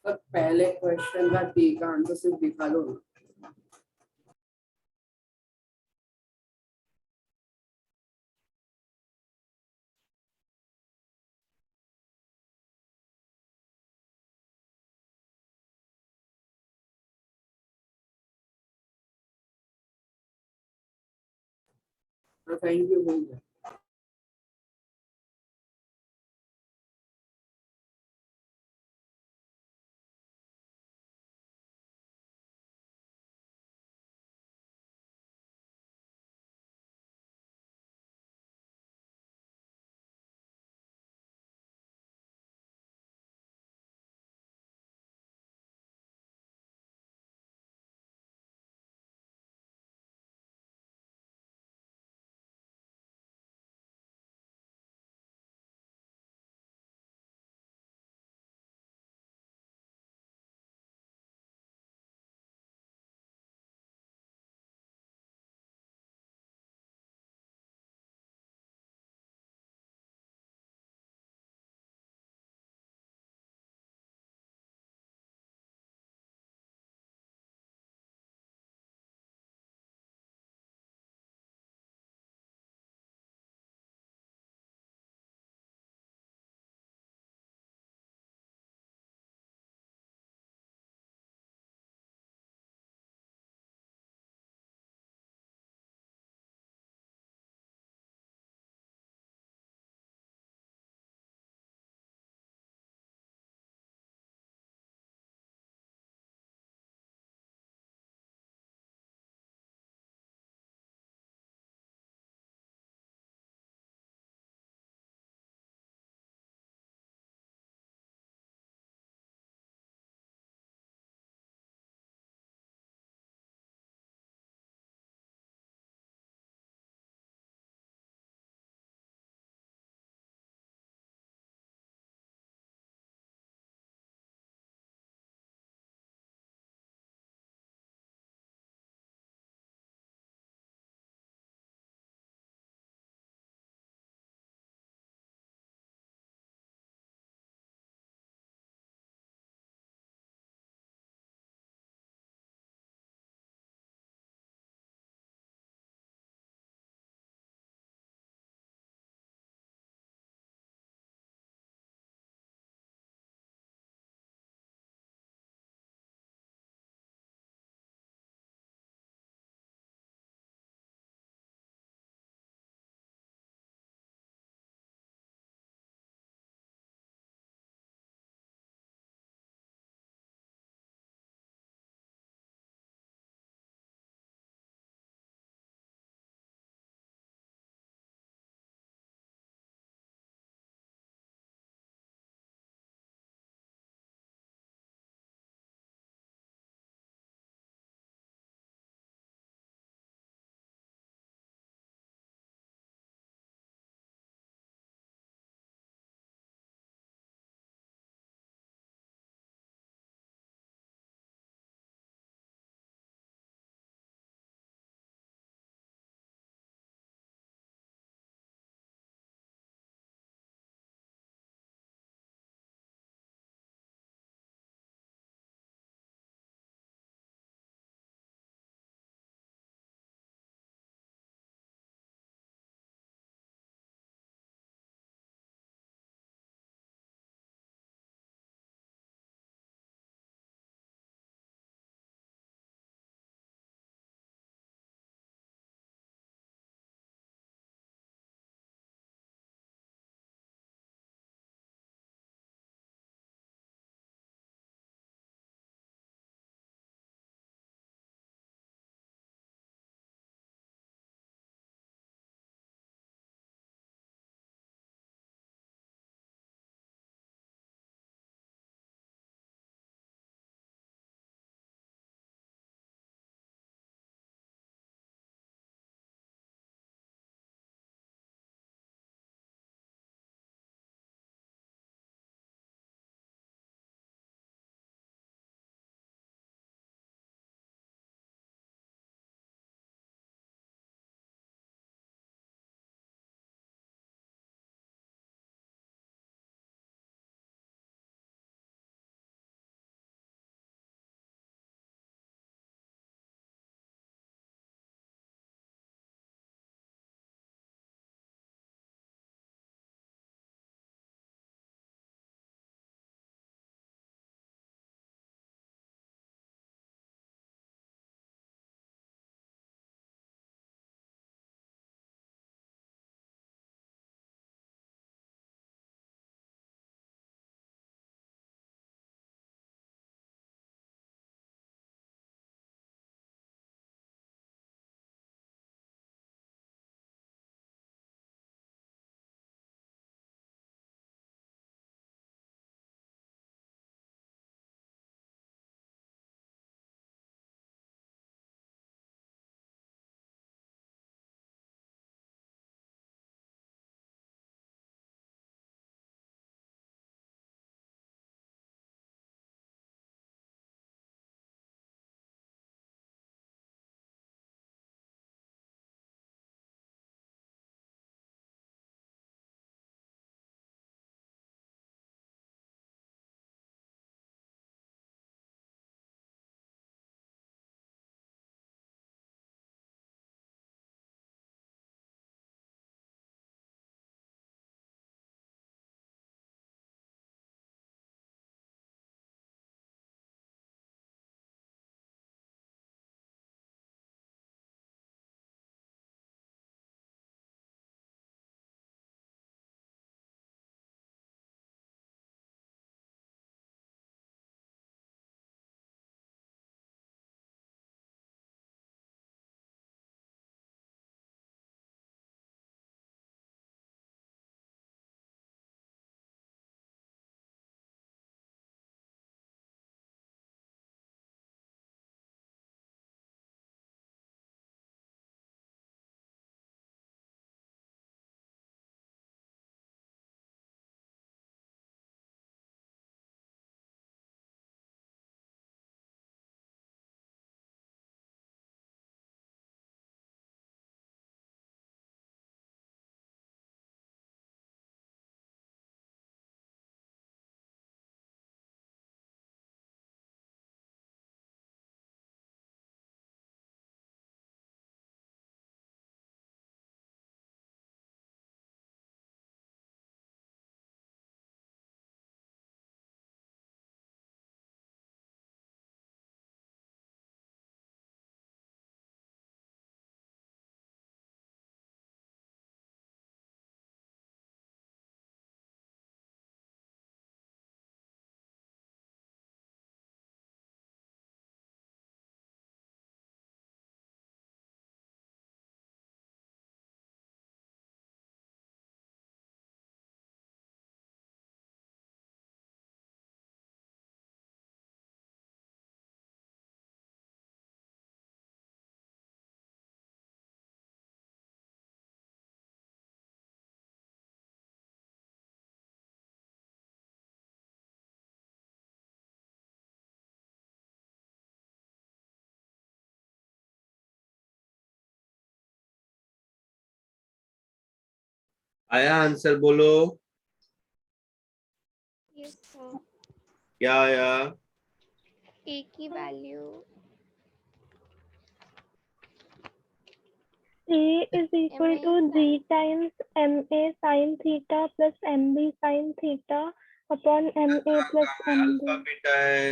सर पहले क्वेश्चन का टी का आंसर सिर्फ दिखा दो ना। Thank you. आया आंसर बोलो, यस सर, क्या आया? ए की value A is equal to G times MA sin theta plus MB sin theta upon MA plus alpha MB. Beta है,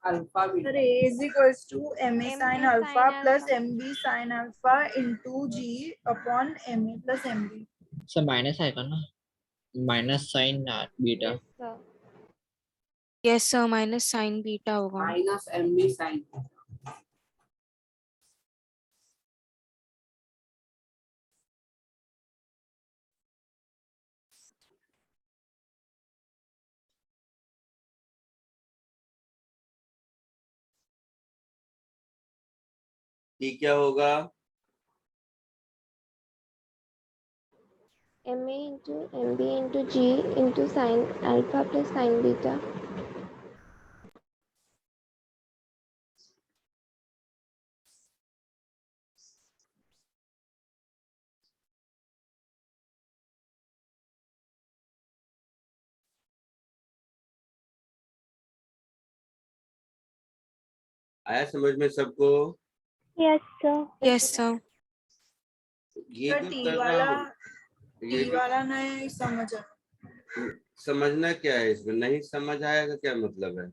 alpha Sir, beta A is equals to MA MA sin sin alpha plus alpha. MB sin alpha into G upon MA plus MB. Sir minus आएगा ना, minus sign beta. Yes sir, Yes, sir. Minus sin beta होगा. Minus M B sign ये क्या होगा? MA into MB into G into sin alpha plus sin beta. आया समझ में सबको? Yes sir. Yes, sir. ये Sir, जो T कर रहा वाला हूँ, ये T जो वाला नहीं समझ आ समझना क्या है, इसमें नहीं समझ आएगा क्या मतलब है?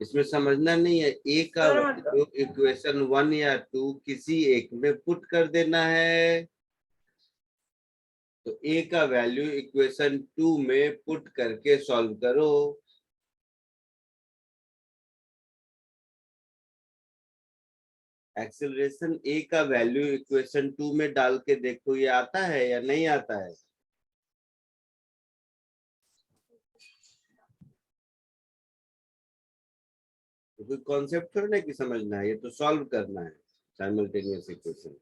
इसमें समझना नहीं है, ए का सर वैल्यू इक्वेशन 1 या 2 किसी एक में पुट कर देना है, तो ए का वैल्यू इक्वेशन 2 में पुट करके सॉल्व करो. एक्सेलरेशन ए का वैल्यू इक्वेशन 2 में डाल के देखो, ये आता है या नहीं आता है? तो कोई कॉन्सेप्ट थोड़ा ना कि समझना है, ये तो सॉल्व करना है साइमल्टेनियस इक्वेशन.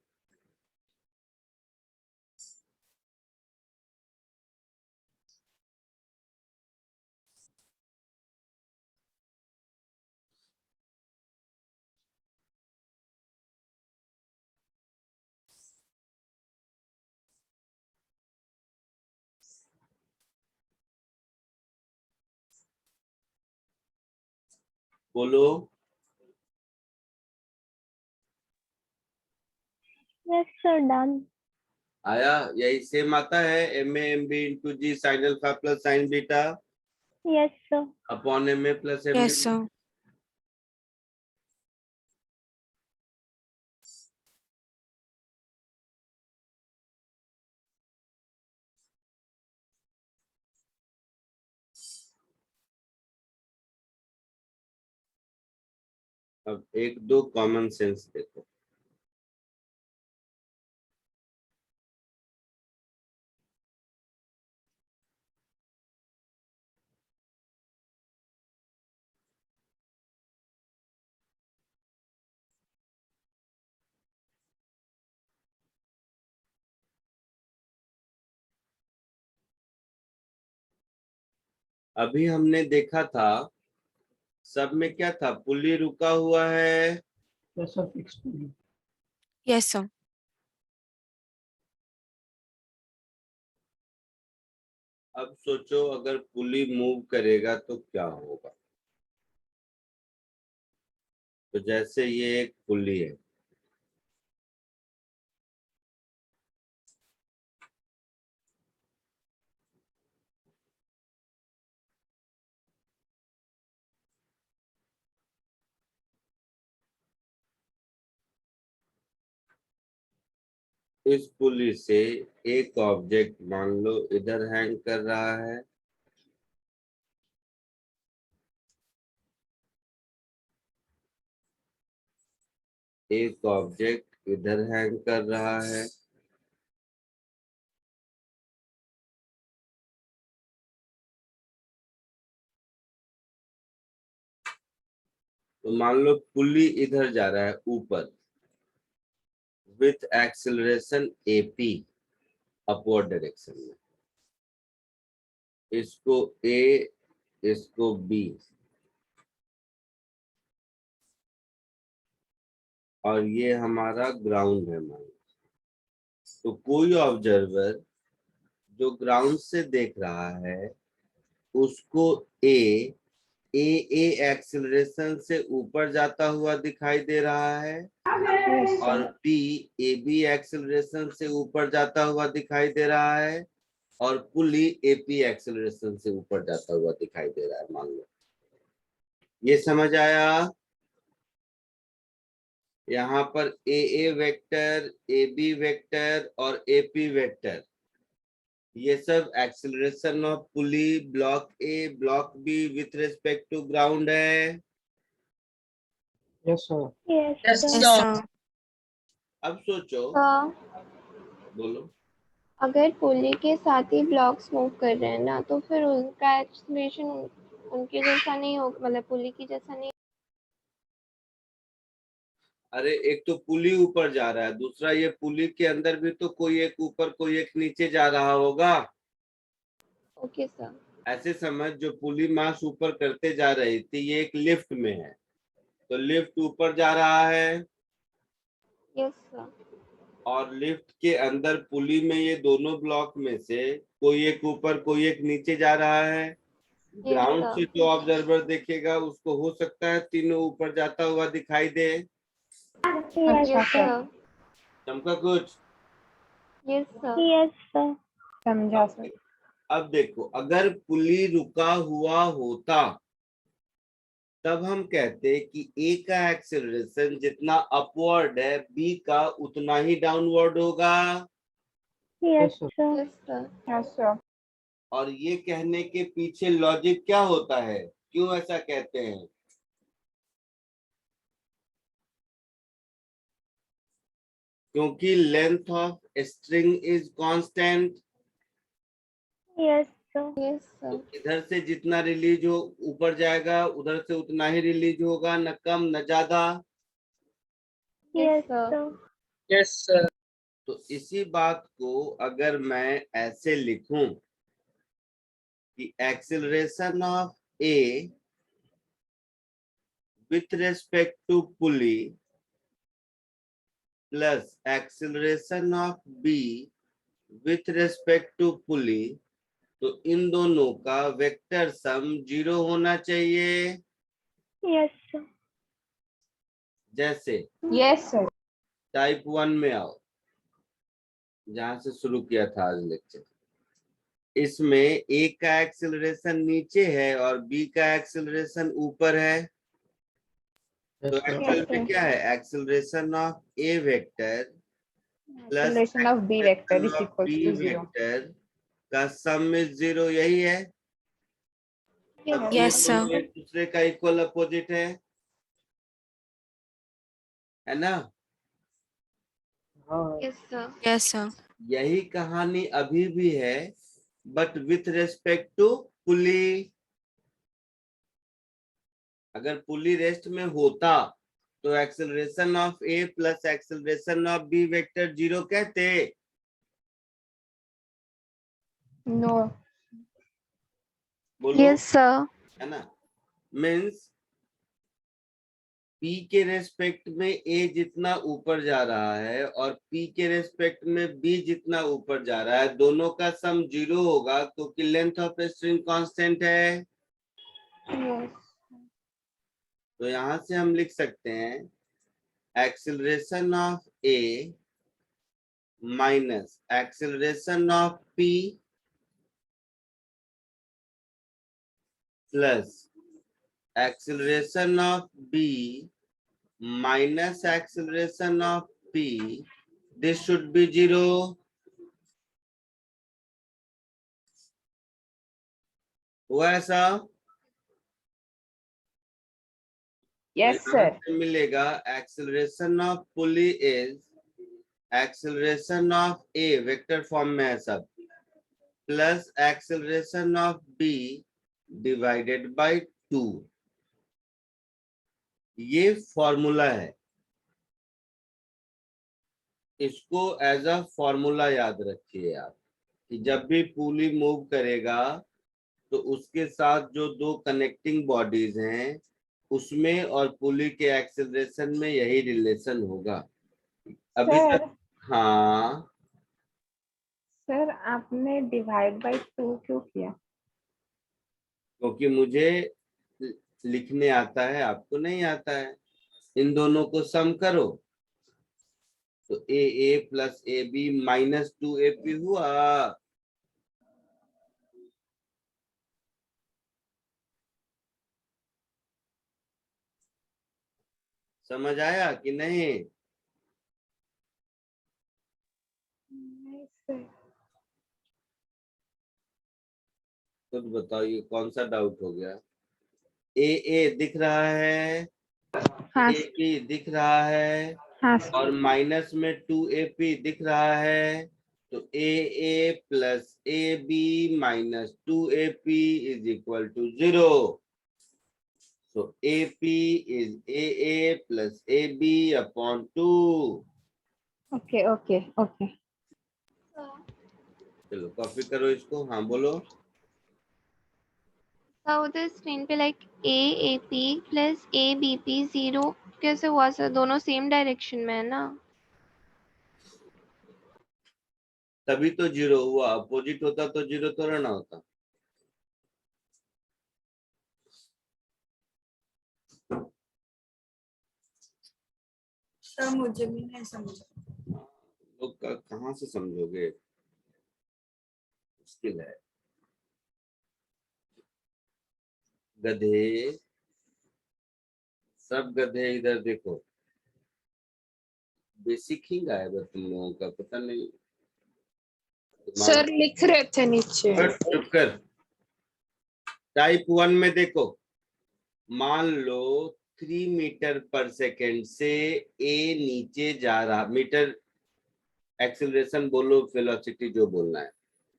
बोलो. Yes sir, done. आया? यही सेम आता है, M A M B into G sine alpha plus sine beta Yes sir. Upon M A plus M Yes, B. sir. अब एक दो कॉमन सेंस देखो. अभी हमने देखा था, सब में क्या था, पुली रुका हुआ है, Yes, sir. अब सोचो अगर पुली मूव करेगा तो क्या होगा. तो जैसे ये एक पुली है, इस पुली से एक ऑब्जेक्ट मान लो इधर हैंग कर रहा है, एक ऑब्जेक्ट इधर हैंग कर रहा है, तो मान लो पुली इधर जा रहा है ऊपर with acceleration AP upward direction में. इसको ए, इसको बी, और ये हमारा ग्राउंड है मान लो। तो कोई ऑब्जर्वर जो ग्राउंड से देख रहा है उसको ए एक्सेलरेशन से ऊपर जाता हुआ दिखाई दे रहा है और बी बी एक्सेलरेशन से ऊपर जाता हुआ दिखाई दे रहा है और पुली एपी एक्सेलरेशन से ऊपर जाता हुआ दिखाई दे रहा है मान लो। ये समझ आया? यहाँ पर a vector, a B vector और एपी वेक्टर, ये सब acceleration of pulley block a block b with respect to ground है। Yes sir. Yes, Yes, sir. sir. अब सोचो, बोलो। अगर पुली के साथ ही ब्लॉक्स मूव कर रहे हैं ना, तो फिर उनका एक्सलेशन उनके जैसा नहीं होगा, मतलब पुली की जैसा नहीं। अरे एक तो पुली ऊपर जा रहा है, दूसरा ये पुली के अंदर भी तो कोई एक ऊपर कोई एक नीचे जा रहा होगा। Okay sir. ऐसे समझ, जो पुली मास ऊपर करते जा रही थी ये एक लिफ्ट में है, तो लिफ्ट ऊपर जा रहा है यस सर। और लिफ्ट के अंदर पुली में ये दोनों ब्लॉक में से कोई एक ऊपर कोई एक नीचे जा रहा है। Ground sir. से जो ऑब्जर्वर देखेगा उसको हो सकता है तीनों ऊपर जाता हुआ दिखाई दे। Yes, yes sir. सर। चमका कुछ? Yes sir. Yes, sir. समझा सर। अब देखो, अगर पुली रुका हुआ होता तब हम कहते कि ए का एक्सेलरेशन जितना अपवर्ड है बी का उतना ही डाउनवर्ड होगा। Yes, sir. sir. Yes sir. Yes sir. और ये कहने के पीछे लॉजिक क्या होता है, क्यों ऐसा कहते हैं? क्योंकि length of string is constant. Yes, sir. Yes तो सर। इधर से जितना रिलीज हो ऊपर जाएगा, उधर से उतना ही रिलीज होगा, न कम न ज्यादा। Yes, sir. sir. Yes sir. तो इसी बात को अगर मैं ऐसे लिखूं कि acceleration of A with respect to pulley plus acceleration of B with respect to pulley, तो इन दोनों का वेक्टर सम 0 होना चाहिए। Yes, sir. जैसे यस सर। टाइप 1 में आओ, जहां से शुरू किया था आज लेक्चर। इसमें ए का एक्सेलरेशन नीचे है और बी का एक्सेलरेशन ऊपर है। तो यस सर। एक्चुअल में क्या है, acceleration of A vector plus acceleration of B vector is equals B to 0। Vector का सम इज 0, यही है। अब ये Yes, sir. दोनों एक दूसरे का इक्वल अपोजिट है ना? हाँ। Yes sir. Yes, sir. यही कहानी अभी भी है, but with respect to pulley. अगर पुली रेस्ट में होता तो acceleration of A plus acceleration of B vector 0 कहते। नो। बोलो, यस सर। है ना? मीन्स P के रेस्पेक्ट में A जितना ऊपर जा रहा है और P के रेस्पेक्ट में B जितना ऊपर जा रहा है, दोनों का सम 0 होगा क्योंकि लेंथ ऑफ स्ट्रिंग कांस्टेंट है। यस। तो यहां से हम लिख सकते हैं acceleration of A minus acceleration of P plus acceleration of B minus acceleration of P, this should be 0. हुआ ऐसा? यस तो यहाँ सर। से मिलेगा acceleration of pulley is acceleration of A vector form में है सब plus acceleration of B divided by 2। ये फॉर्मूला है, इसको एज अ फॉर्मूला याद रखिए आप कि जब भी पुली मूव करेगा तो उसके साथ जो दो कनेक्टिंग बॉडीज हैं उसमें और पुली के एक्सेलरेशन में यही रिलेशन होगा अभी सर तक। हाँ, सर आपने डिवाइड बाय 2 क्यों किया? क्योंकि मुझे लिखने आता है, आपको नहीं आता है। इन दोनों को सम करो तो a plus a b minus 2AP हुआ। समझ आया कि नहीं? नहीं सर। खुद बताओ ये कौन सा डाउट हो गया? ए दिख रहा है, हाँ AP दिख रहा है हाँ और माइनस में 2AP दिख रहा है, तो a plus a b minus 2AP is equal to 0। So AP is AA plus AB upon 2। Okay okay okay. चलो कॉपी करो इसको। हाँ बोलो। सर उधर स्क्रीन पे लाइक AAP प्लस ABP 0 कैसे हुआ सर? दोनों सेम डायरेक्शन में है ना? तभी तो 0 हुआ, अपोजिट होता तो 0 तो रहना होता। सर मुझे भी नहीं समझा। लोग का कहाँ से समझोगे, मुश्किल है। गधे, सब गधे इधर देखो। बेसिक ही गायब है तुम लोगों का, पता नहीं। सर लिख रहे थे नीचे। चुप कर। टाइप 1 में देखो, मान लो 3 मीटर पर सेकेंड से ए नीचे जा रहा, मीटर एक्सीलरेशन बोलो, वेलोसिटी जो बोलना है,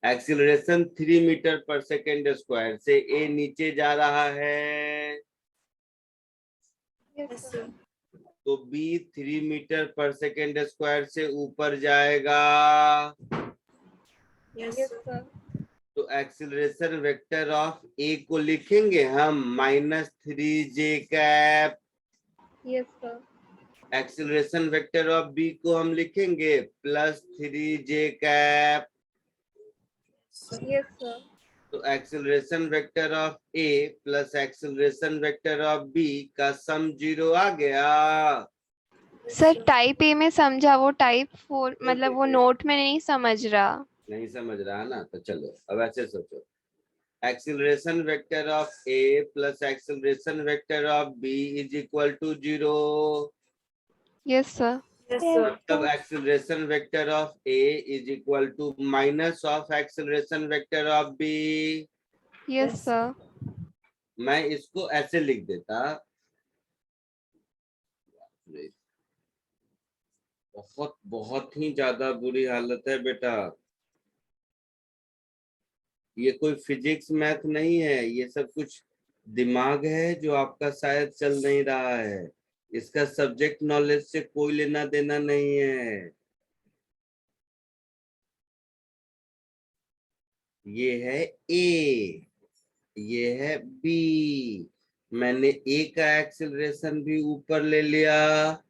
एक्सीलरेशन 3 मीटर पर सेकेंड स्क्वायर से ए नीचे जा रहा है, Yes, sir. तो बी 3 मीटर पर सेकेंड स्क्वायर से ऊपर जाएगा। Yes Yes, sir. तो एक्सीलरेशन वेक्टर ऑफ ए को लिखेंगे हम -3j। Yes, sir. Acceleration vector of B को हम लिखेंगे +3j। Yes, sir. तो acceleration vector of A plus acceleration vector of B का सम 0 आ गया। सर टाइप ए में समझा, वो टाइप 4 मतलब वो नोट में नहीं समझ रहा। नहीं समझ रहा ना, तो चलो अब ऐसे सोचो, acceleration vector of A plus acceleration vector of b is equal to 0। Yes sir. Yes sir. मतलब acceleration vector of A is equal to minus of acceleration vector of b. Yes sir. मैं इसको ऐसे लिख देता, बहुत बहुत ही ज्यादा बुरी हालत है बेटा। ये कोई फिजिक्स मैथ नहीं है, ये सब कुछ दिमाग है जो आपका शायद चल नहीं रहा है। इसका सब्जेक्ट नॉलेज से कोई लेना देना नहीं है। ये है ए, ये है बी। मैंने ए का एक्सेलरेशन भी ऊपर ले लिया,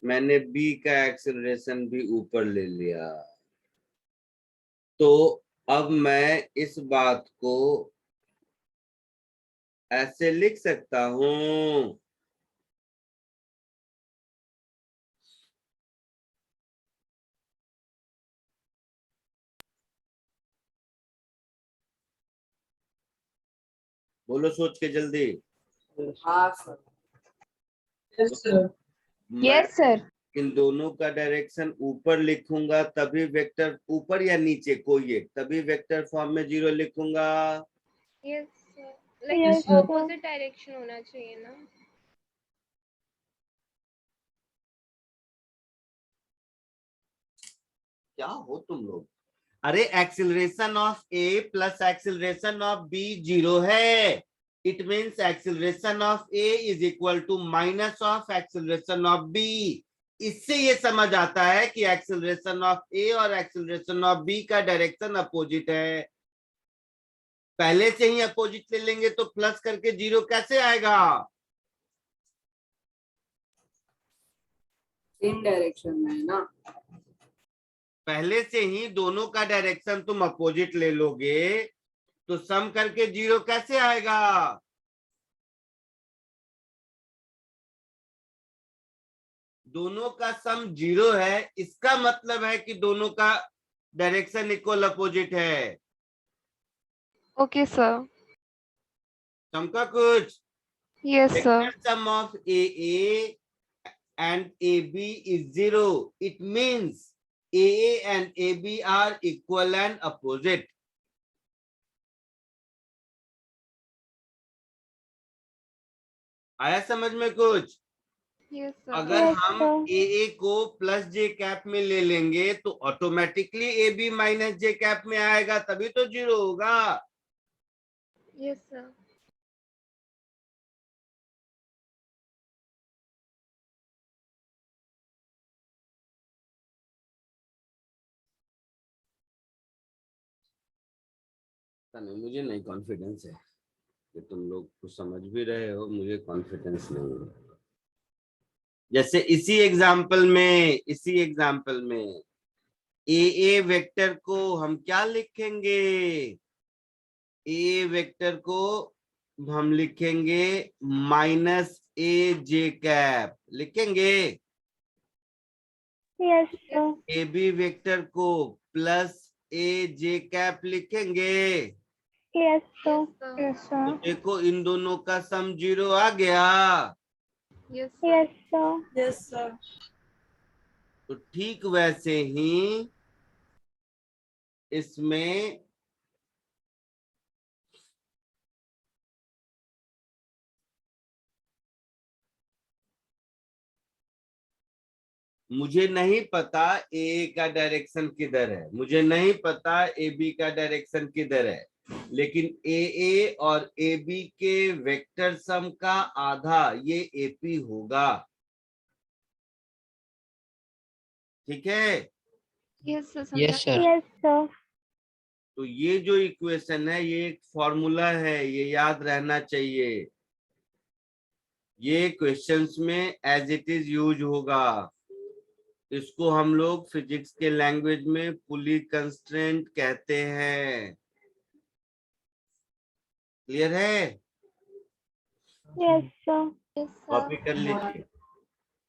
मैंने बी का एक्सेलरेशन भी ऊपर ले लिया। तो अब मैं इस बात को ऐसे लिख सकता हूं, बोलो सोच के जल्दी। हाँ सर। मैं यस सर। इन दोनों का डायरेक्शन ऊपर लिखूंगा तभी वेक्टर, ऊपर या नीचे कोई एक, तभी वेक्टर फॉर्म में 0 लिखूंगा। Yes sir. Yes, like sir. Opposite direction होना चाहिए ना? क्या हो तुम लोग? अरे acceleration of A plus acceleration of B 0 है। It means acceleration of A is equal to minus of acceleration of B. इससे ये समझ आता है कि एक्सिलरेशन ऑफ ए और एक्सिलरेशन ऑफ बी का डायरेक्शन अपोजिट है। पहले से ही अपोजिट ले लेंगे तो प्लस करके 0 कैसे आएगा? इन डायरेक्शन में है ना। पहले से ही दोनों का डायरेक्शन तुम अपोजिट ले लोगे तो सम करके 0 कैसे आएगा? दोनों का सम 0 है, इसका मतलब है कि दोनों का डायरेक्शन इक्वल अपोजिट है। Okay sir. सम का कुछ yes sir. vector sum of AA and AB is 0. It means AA and AB are equal and opposite. आया समझ में कुछ? Yes sir. अगर Yes, हम sir. AA को प्लस जे कैप में ले लेंगे तो ऑटोमेटिकली AB माइनस जे कैप में आएगा, तभी तो 0 होगा। Yes sir. नहीं, मुझे नहीं कॉन्फिडेंस है कि तुम लोग कुछ समझ भी रहे हो, मुझे कॉन्फिडेंस नहीं है। जैसे इसी एग्जाम्पल में ए वेक्टर को हम क्या लिखेंगे? ए वेक्टर को हम लिखेंगे माइनस ए जे कैप लिखेंगे। Yes, sir. A B vector को प्लस ए जे कैप लिखेंगे। Yes, sir. यस Yes, तो sir. देखो इन दोनों का सम 0 आ गया। Yes Yes, sir. Yes, sir. तो ठीक वैसे ही इसमें मुझे नहीं पता ए का डायरेक्शन किधर है, मुझे नहीं पता ए बी का डायरेक्शन किधर है, लेकिन ए और ए बी के वेक्टर सम का आधा ये एपी होगा। ठीक है? Yes sir. Yes sir. Yes, sir. तो ये जो इक्वेशन है ये एक फॉर्मूला है, ये याद रहना चाहिए। ये क्वेश्चंस में एज इट इज यूज होगा। इसको हम लोग फिजिक्स के लैंग्वेज में पुली कंस्ट्रेंट कहते हैं। क्लियर है? Yes, sir. Yes copy sir. कर लीजिए।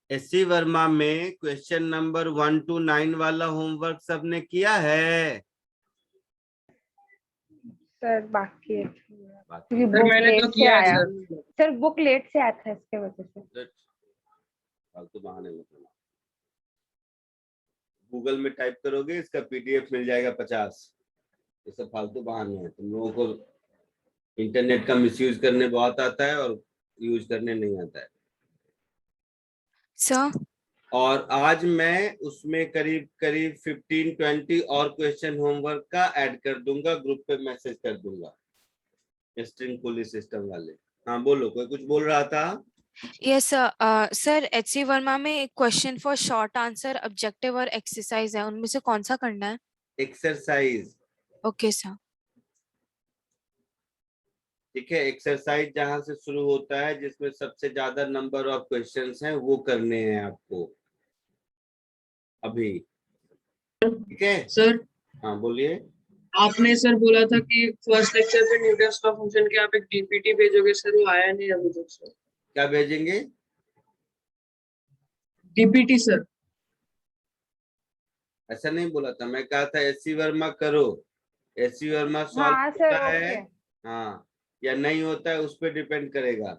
एससी वर्मा में क्वेश्चन नंबर 1 to 9 वाला होमवर्क सबने किया है? सर बाकी है बाकी क्योंकि सर बुक मैंने लेट तो से किया है आया। सर। सर बुक लेट से आया था इसके वजह से। फालतू बहाने मत बनाओ। गूगल में टाइप करोगे इसका पीडीएफ मिल जाएगा 50। ये सब फालतू बहाने हैं। तुम लोगों को इंटरनेट का मिसयूज करने बहुत आता है और यूज करने नहीं आता है। Sir, और आज मैं उसमें करीब करीब 15-20 और क्वेश्चन होमवर्क का ऐड कर दूंगा, ग्रुप पे मैसेज कर दूंगा, स्ट्रिंग पुलिस सिस्टम वाले। हाँ बोलो, कोई कुछ बोल रहा था? yes, sir. Sir, HC Verma में एक question for short answer, objective और एक्सरसाइज है, उनमें से कौन सा करना है? एक्सरसाइज। Okay sir. ठीक है, एक्सरसाइज जहां से शुरू होता है जिसमें सबसे ज्यादा नंबर ऑफ क्वेश्चंस हैं वो करने हैं आपको अभी। ठीक है सर हाँ बोलिए। आपने सर बोला था कि फर्स्ट लेक्चर पे न्यूटन्स का फंक्शन के आप एक डीपीटी भेजोगे, सर वो आया नहीं अभी तक सर। क्या भेजेंगे? DPT sir. ऐसा नहीं बोला था, मैं कहा था एससी वर्मा करो। एससी वर्मा सॉल्व हाँ सर होता है ओके। हाँ या नहीं होता है उस पर डिपेंड करेगा।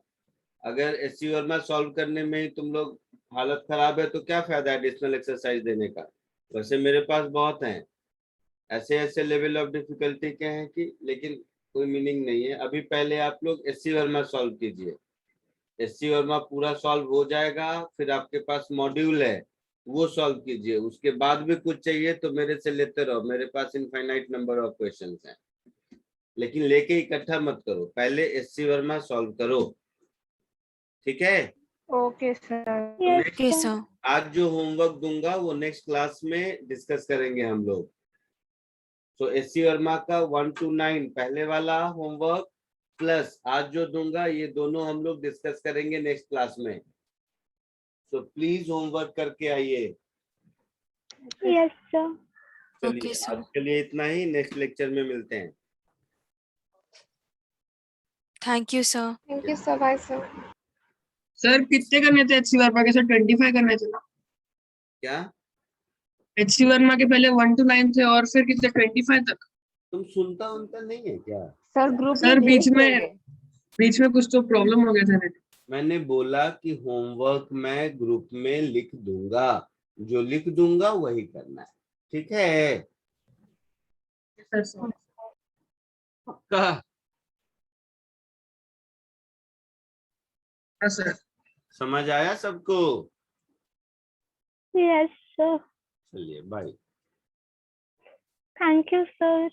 अगर एससी वर्मा सॉल्व करने में ही तुम लोग हालत खराब है तो क्या फायदा एडिशनल एक्सरसाइज देने का। वैसे मेरे पास बहुत हैं, ऐसे ऐसे लेवल ऑफ डिफिकल्टी के हैं कि लेकिन कोई मीनिंग नहीं है। अभी पहले आप लोग एससी वर्मा सॉल्व कीजिए। एससी वर्मा पूरा सॉल्व हो जाएगा, फिर आपके पास मॉड्यूल है वो सॉल्व कीजिए। उसके बाद भी कुछ चाहिए तो मेरे से लेते रहो, मेरे पास इनफाइनाइट नंबर ऑफ क्वेश्चंस हैं। लेकिन लेके इकट्ठा मत करो, पहले एससी वर्मा सॉल्व करो। ठीक है? Okay sir. Yes, okay sir. Sir. आज जो होमवर्क दूंगा वो नेक्स्ट क्लास में डिस्कस करेंगे हम लोग। तो एससी वर्मा का 1 to 9 पहले वाला होमवर्क प्लस आज जो दूंगा ये दोनों हम लोग डिस्कस करेंगे नेक्स्ट क्लास में। तो प्लीज होमवर्क करके आइए। Yes sir. चलिए Okay, sir. आज के लिए इतना ही, नेक्स्ट लेक्चर में मिलते हैं। Thank you, sir. Thank you sir, bye sir. Sir कितने करने थे एचसी वर्मा के? सर 25 करने थे ना? क्या एचसी वर्मा के पहले 1 to 9 थे और फिर कितने 25 तक? तुम सुनता उनता नहीं है क्या? सर ग्रुप सर बीच में कुछ तो प्रॉब्लम हो गया था। मैंने बोला कि होमवर्क मैं ग्रुप में लिख दूंगा, जो लिख दूंगा वही करना है, ठीक है? पक्का? हाँ सर। समझ आया सबको? Yes sir. चलिए बाय। Thank you sir.